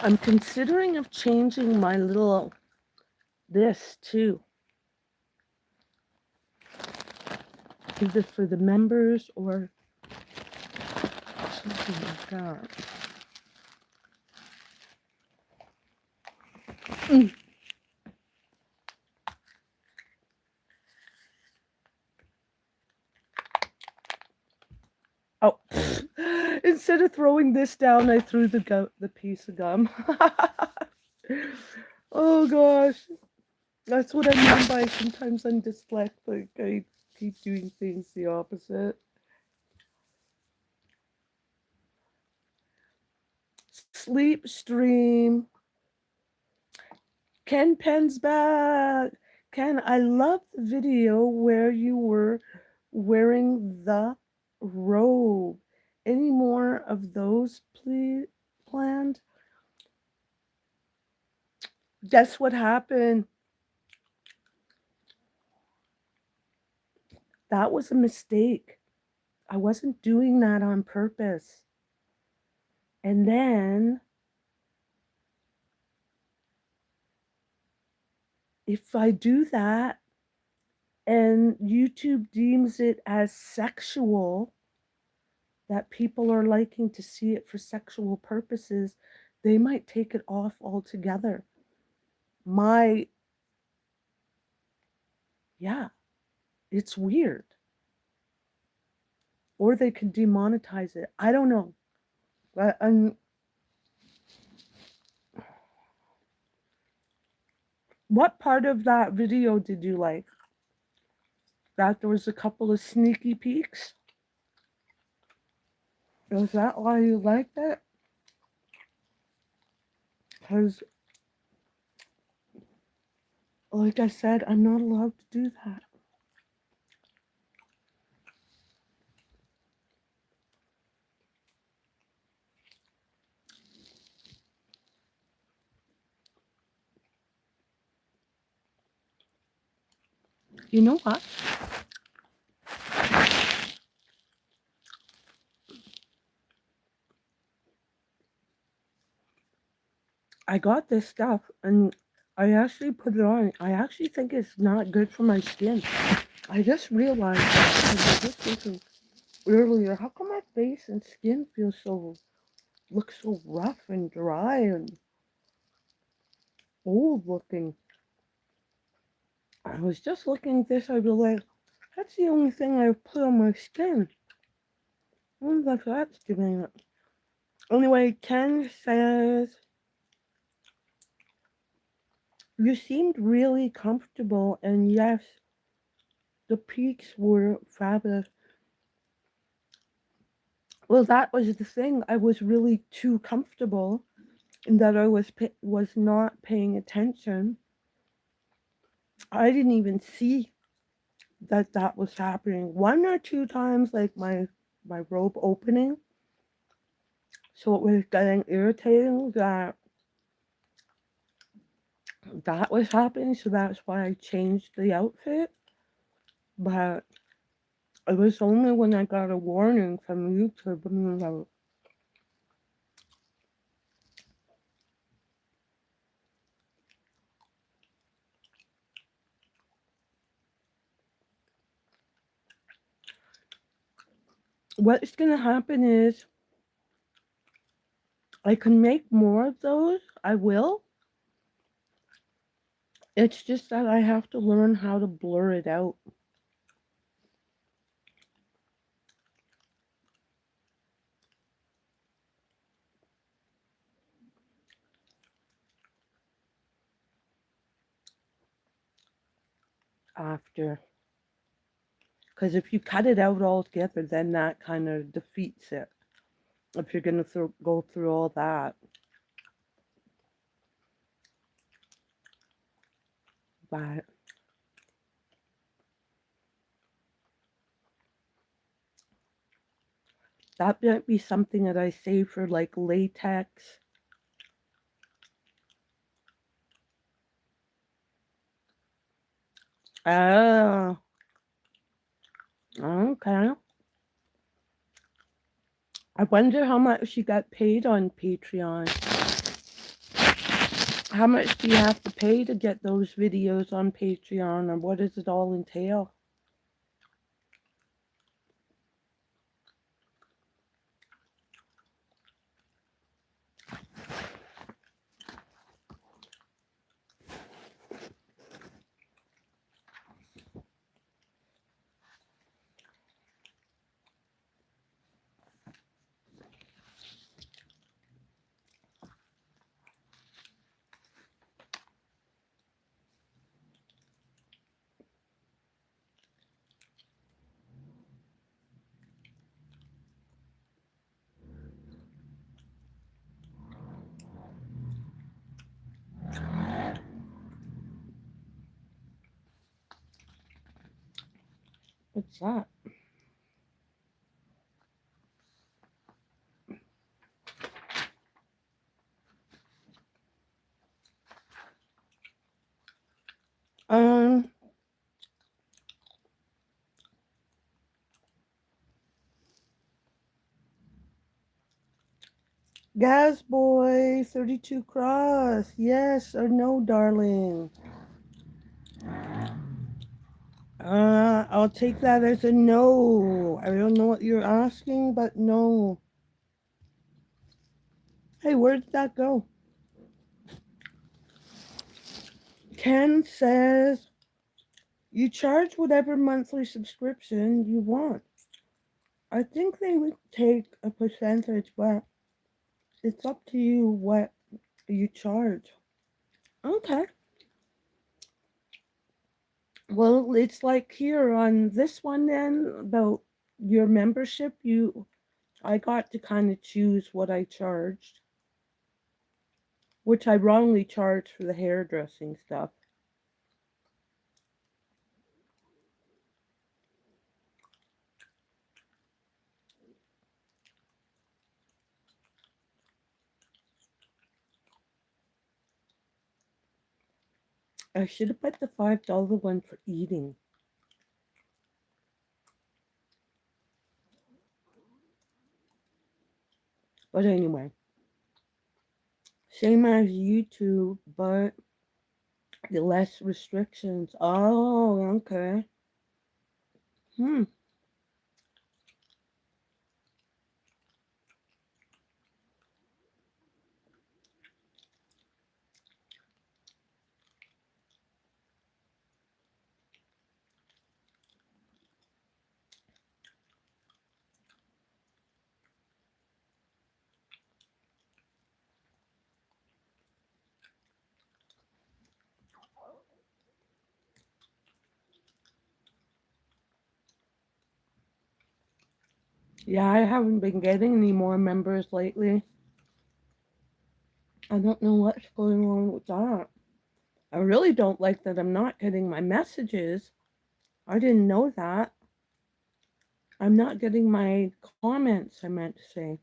Speaker 1: I'm considering of changing my little this too. Either for the members or something like that. Oh, instead of throwing this down, I threw the piece of gum. Oh gosh, that's what I mean by sometimes I'm dyslexic. I keep doing things the opposite. Sleep stream. Ken Pen's back. Ken, I love the video where you were wearing the robe. Any more of those, please? Planned? Guess what happened? That was a mistake. I wasn't doing that on purpose. And then, if I do that and YouTube deems it as sexual, that people are liking to see it for sexual purposes, they might take it off altogether. Yeah, it's weird. Or they could demonetize it. I don't know. But what part of that video did you like? That there was a couple of sneaky peeks? Is that why you liked it? Because, like I said, I'm not allowed to do that. You know what? I got this stuff and I actually put it on. I actually think it's not good for my skin. I just realized that I was just thinking earlier, how come my face and skin look so rough and dry and old looking? I was just looking at this, I'd be like, that's the only thing I've put on my skin. I wonder if that's doing it. Anyway, Ken says, you seemed really comfortable, and yes, the peaks were fabulous. Well, that was the thing. I was really too comfortable in that I was not paying attention. I didn't even see that that was happening. One or two times, like my robe opening, so it was getting irritating that that was happening. So that's why I changed the outfit. But it was only when I got a warning from YouTube about what's gonna happen is I can make more of those. I will. It's just that I have to learn how to blur it out. After. Because if you cut it out altogether, then that kind of defeats it. If you're going to go through all that. But that might be something that I save for like latex. Oh, okay. I wonder how much you got paid on Patreon. How much do you have to pay to get those videos on Patreon, or what does it all entail? What's that? Um, Gas Boy 32 Cross. Yes or no, darling? I'll take that as a no. I don't know what you're asking, but no. Hey, where did that go? Ken says you charge whatever monthly subscription you want. I think they would take a percentage, but it's up to you what you charge. Okay. Well, it's like here on this one then about your membership, I got to kind of choose what I charged, which I wrongly charged for the hairdressing stuff. I should have put the $5 one for eating. But anyway, same as YouTube, but the less restrictions. Oh, okay. Hmm. Yeah, I haven't been getting any more members lately. I don't know what's going on with that. I really don't like that I'm not getting my messages. I didn't know that. I'm not getting my comments, I meant to say.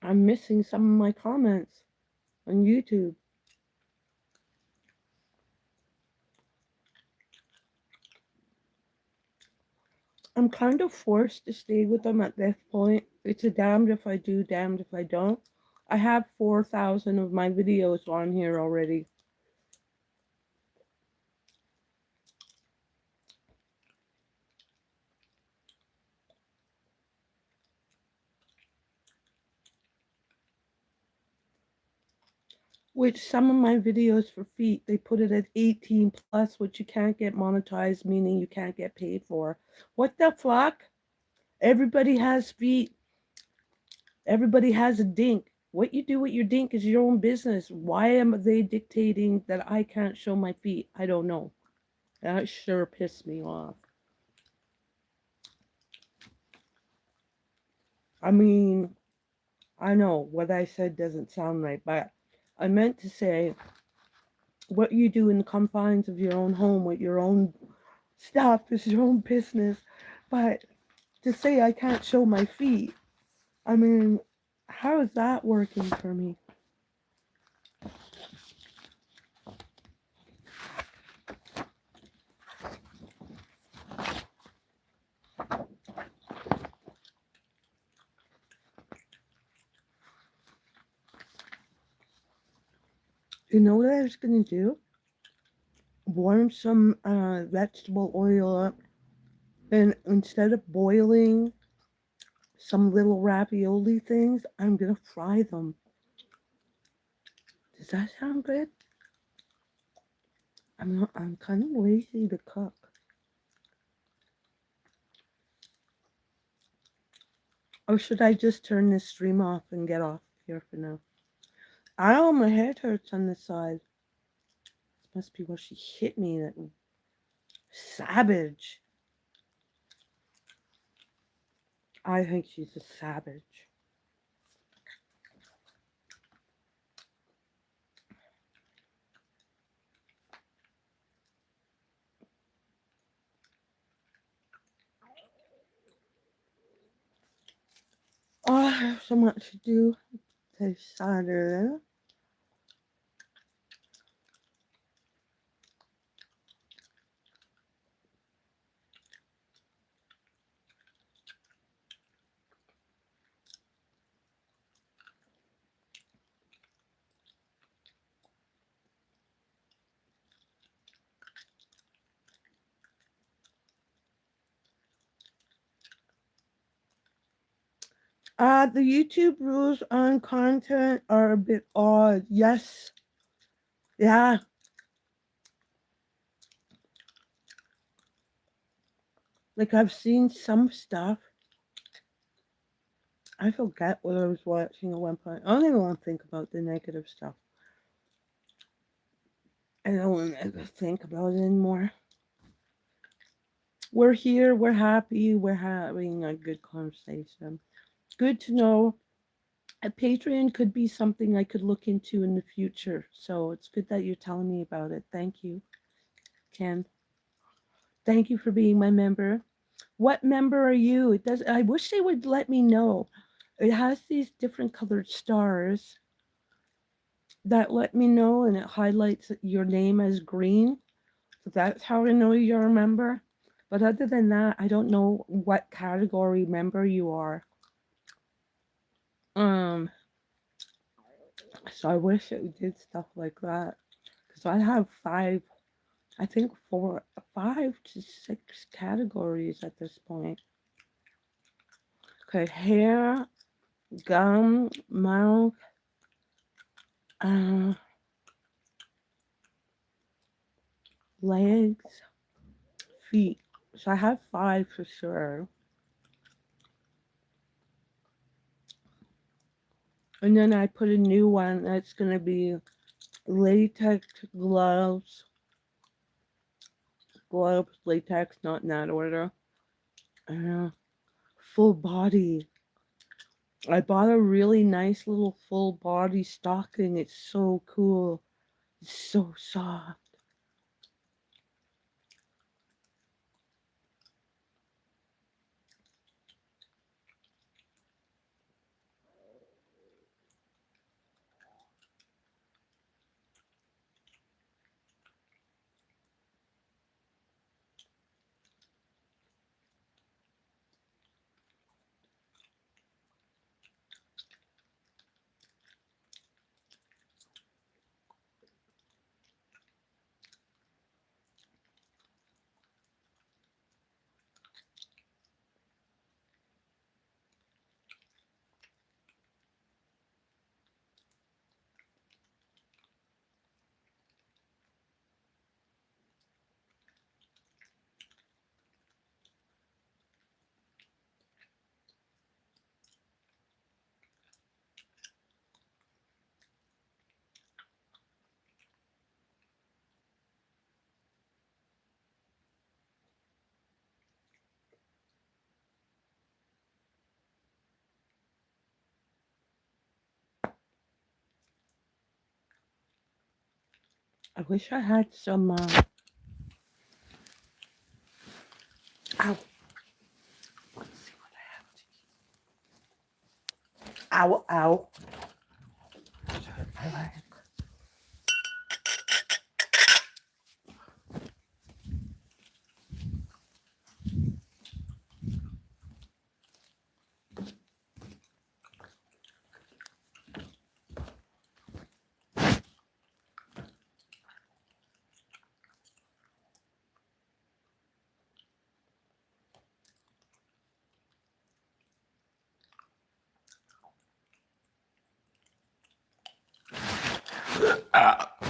Speaker 1: I'm missing some of my comments on YouTube. I'm kind of forced to stay with them at this point. It's a damned if I do, damned if I don't. I have 4,000 of my videos on here already. Which some of my videos for feet, they put it at 18 plus, which you can't get monetized, meaning you can't get paid for. What the fuck? Everybody has feet. Everybody has a dink. What you do with your dink is your own business. Why am they dictating that I can't show my feet? I don't know. That sure pissed me off. I mean, I know what I said doesn't sound right, but I meant to say what you do in the confines of your own home with your own stuff is your own business. But to say I can't show my feet, I mean, how is that working for me? You know what I was gonna do? Warm some vegetable oil up, and instead of boiling some little ravioli things, I'm gonna fry them. Does that sound good? I'm kind of lazy to cook. Or should I just turn this stream off and get off here for now? Ow, my head hurts on this side. This must be where she hit me. That savage. I think she's a savage. Oh, I have so much to do this Saturday.
Speaker 2: The YouTube rules on content are a bit odd. Yes. Yeah. Like I've seen some stuff. I forget what I was watching at one point. I don't even want to think about the negative stuff. I don't want to think about it anymore. We're here. We're happy. We're having a good conversation. Good to know. A Patreon could be something I could look into in the future. So it's good that you're telling me about it. Thank you, Ken. Thank you for being my member. What member are you? It does. I wish they would let me know. It has these different colored stars that let me know, and it highlights your name as green. So that's how I know you're a member. But other than that, I don't know what category member you are. Um, so I wish it did stuff like that. Because I have I think 5 to 6 categories at this point. Okay, hair, gum, mouth, uh, legs, feet. So I have 5 for sure. And then I put a new one that's going to be latex gloves, latex, not in that order. Uh, full body. I bought a really nice little full body stocking. It's so cool. It's so soft. I wish I had some. Ow. Let's see what I have. Ow, ow. My leg.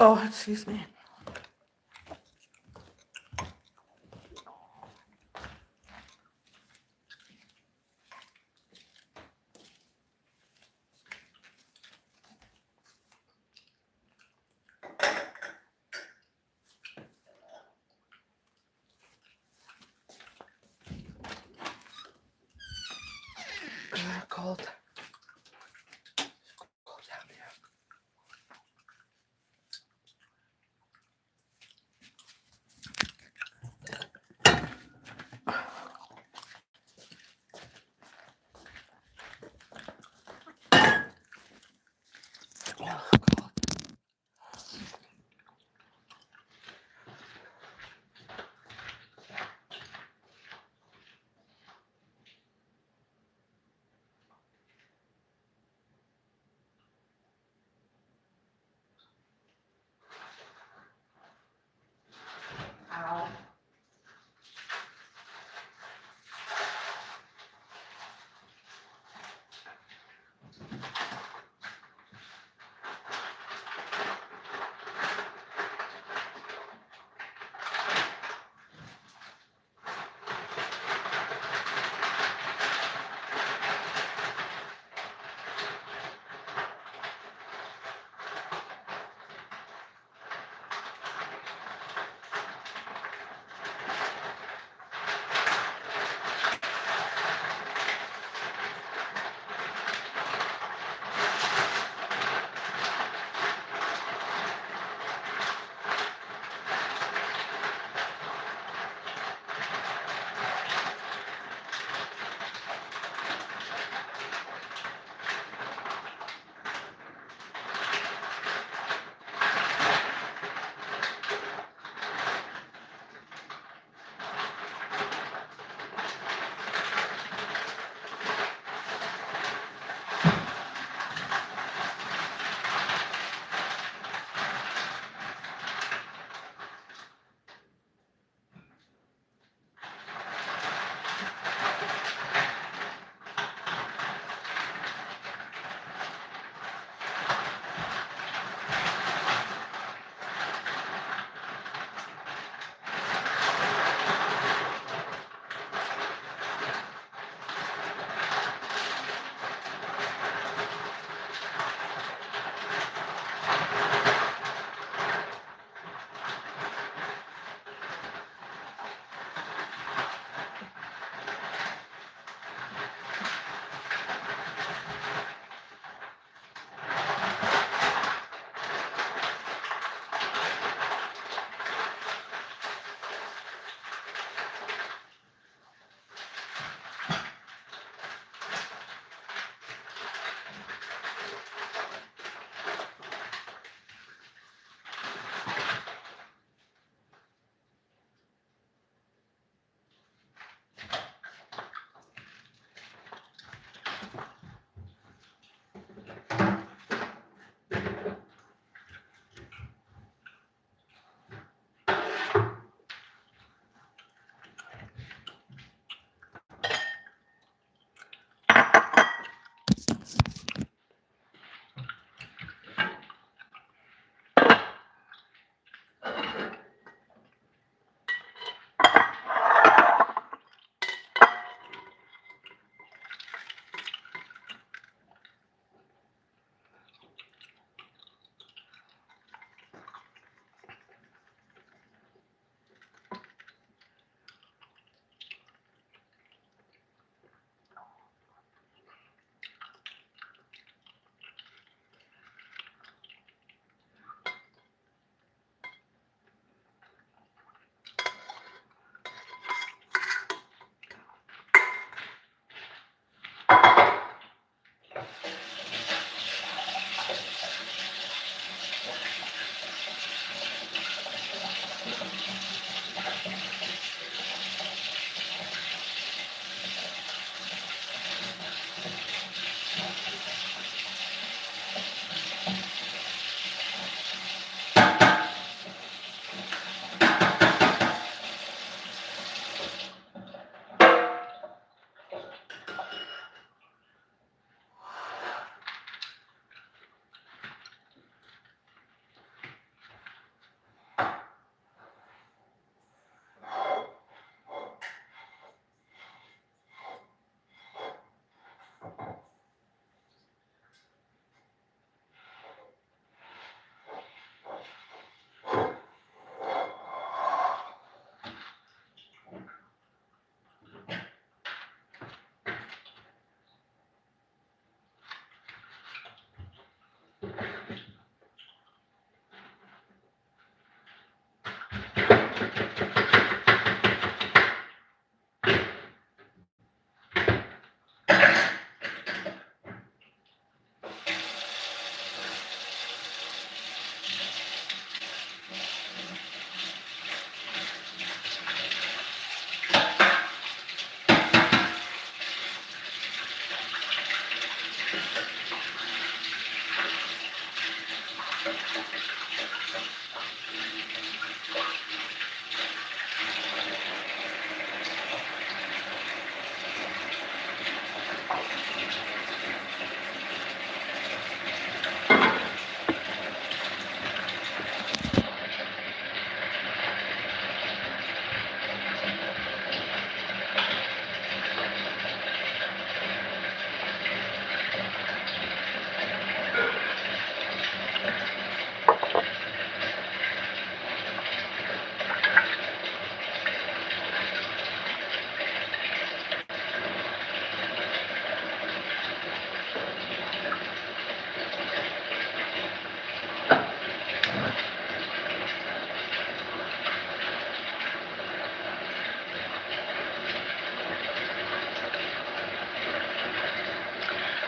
Speaker 2: Oh, excuse me. Cold. Cold down here.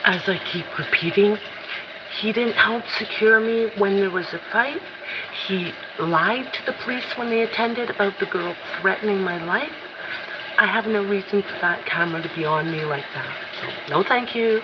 Speaker 1: As I keep repeating, he didn't help secure me when there was a fight. He lied to the police when they attended about the girl threatening my life. I have no reason for that camera to be on me like that. So, no thank you.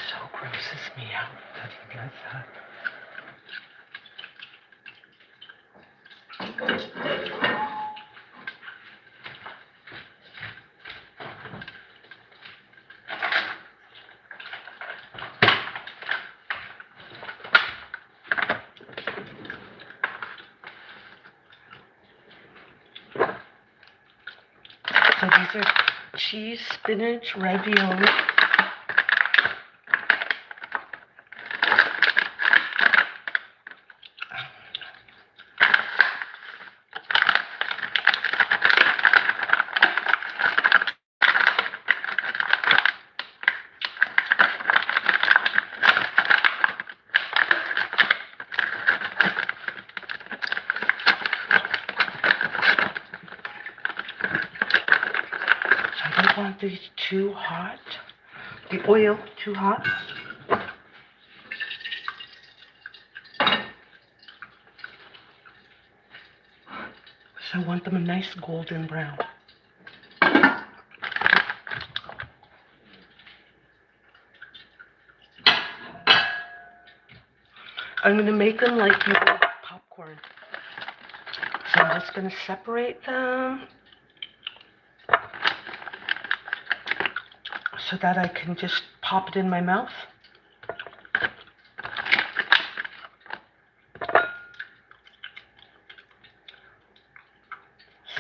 Speaker 1: So grosses me out that he does that. So these are cheese, spinach, ravioli. I don't want these too hot. The oil too hot. So I want them a nice golden brown. I'm going to make them like you would popcorn. So I'm just going to separate them so that I can just pop it in my mouth.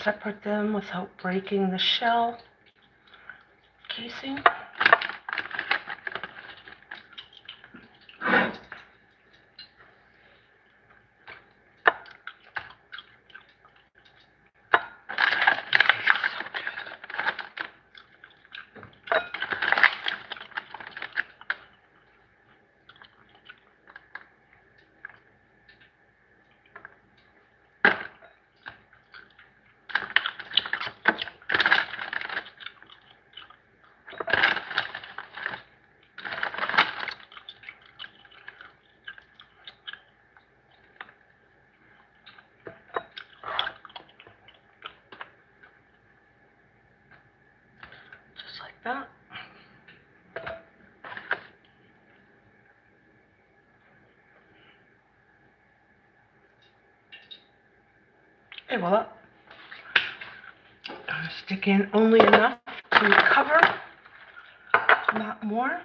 Speaker 1: Separate them without breaking the shell casing. Just like that. And voila. Stick in only enough to cover, not more.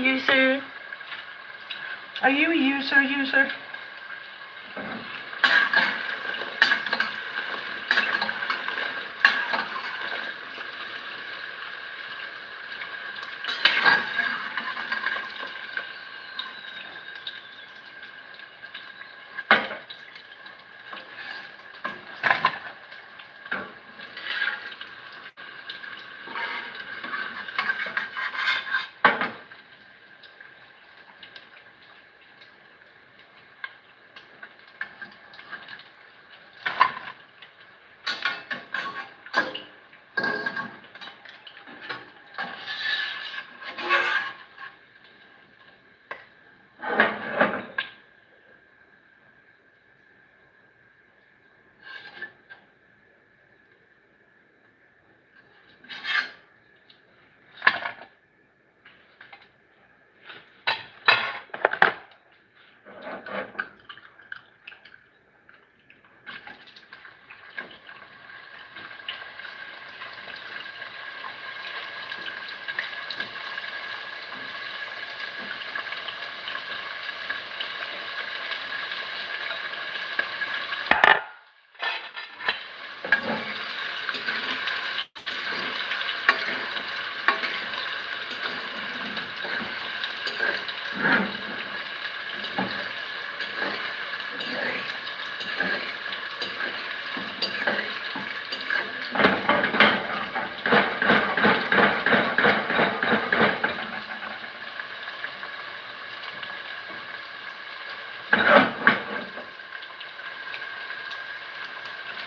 Speaker 1: user? Are you a user?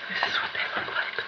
Speaker 1: This is what they look like.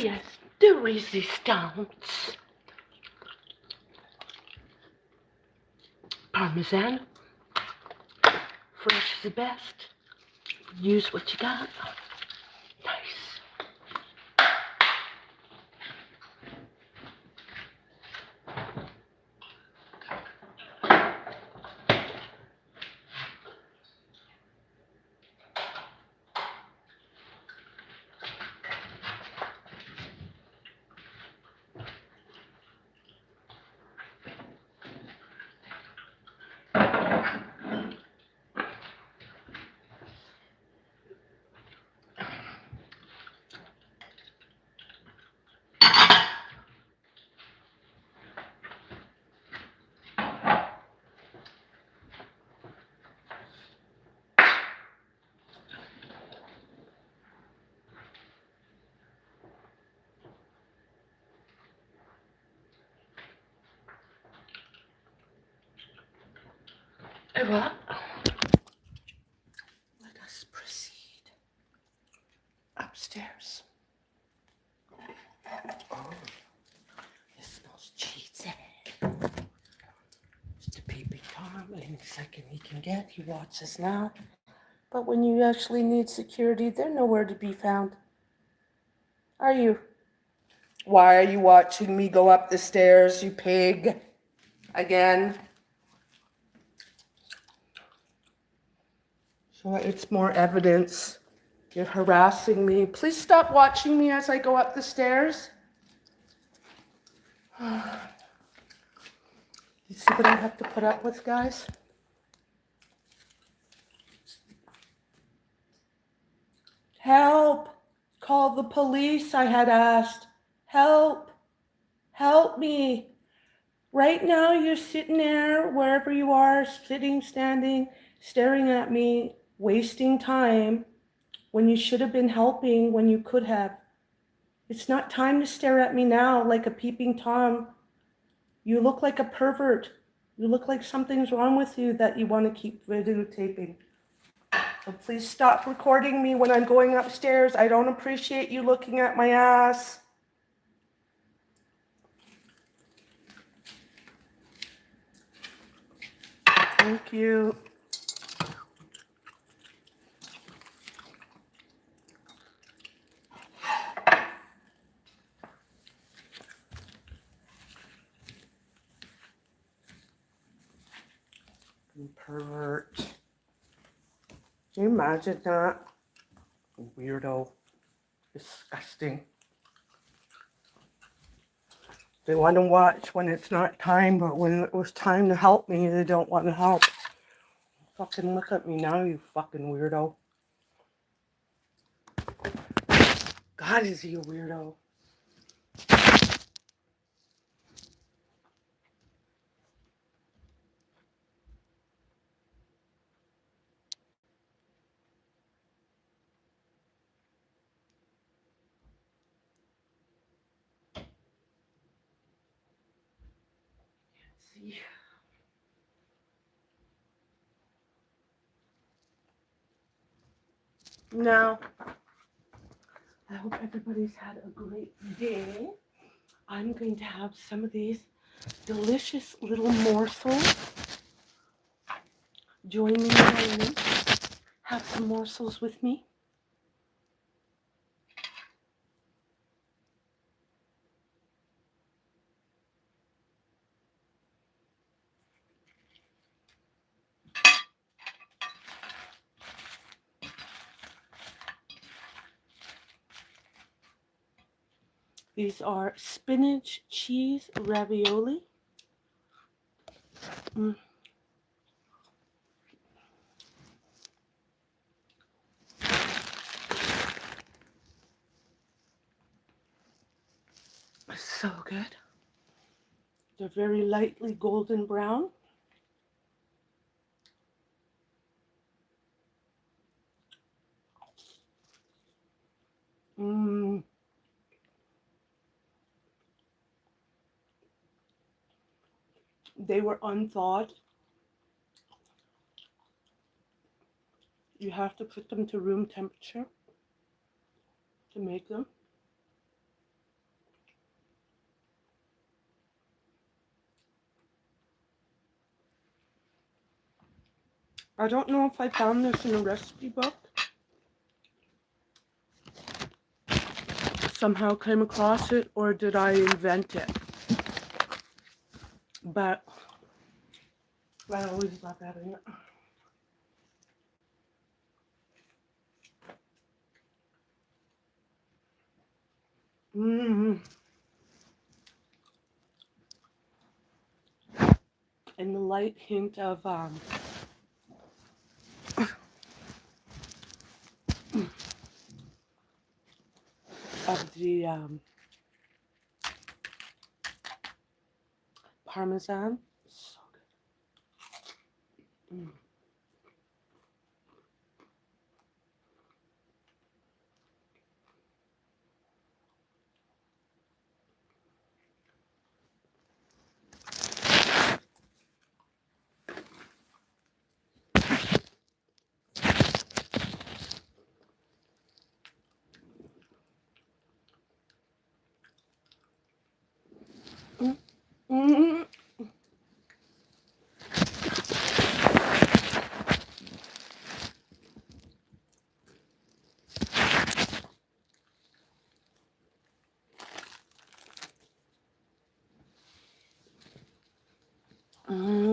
Speaker 1: Yes, de resistance. Parmesan. Fresh is the best. Use what you got. Nice. Et voilà. Let us proceed upstairs. Oh, it smells cheesy. Mr. Peeping Tom, any second he can get, he watches now. But when you actually need security, they're nowhere to be found. Are you? Why are you watching me go up the stairs, you pig? Again? So it's more evidence. You're harassing me. Please stop watching me as I go up the stairs. You see what I have to put up with, guys? Help! Call the police, I had asked. Help! Help me! Right now you're sitting there, wherever you are, sitting, standing, staring at me, wasting time when you should have been helping when you could have. It's not time to stare at me now like a peeping Tom. You look like a pervert. You look like something's wrong with you that you want to keep videotaping. So please stop recording me when I'm going upstairs. I don't appreciate you looking at my ass. Thank you. You pervert. Can you imagine that? Weirdo. Disgusting. They want to watch when it's not time, but when it was time to help me, they don't want to help. Fucking look at me now, you fucking weirdo. God, is he a weirdo? See? Now, I hope everybody's had a great day. I'm going to have some of these delicious little morsels. Join me in my room. Have some morsels with me. These are spinach cheese ravioli. So good. They're very lightly golden brown. They were unthawed. You have to put them to room temperature to make them.
Speaker 2: I don't know if I found this in a recipe book. Somehow came across it, or did I invent it? But I always love having it. Mmm. And the light hint of the Parmesan. So good. Mm. Mm. Mm. Mm.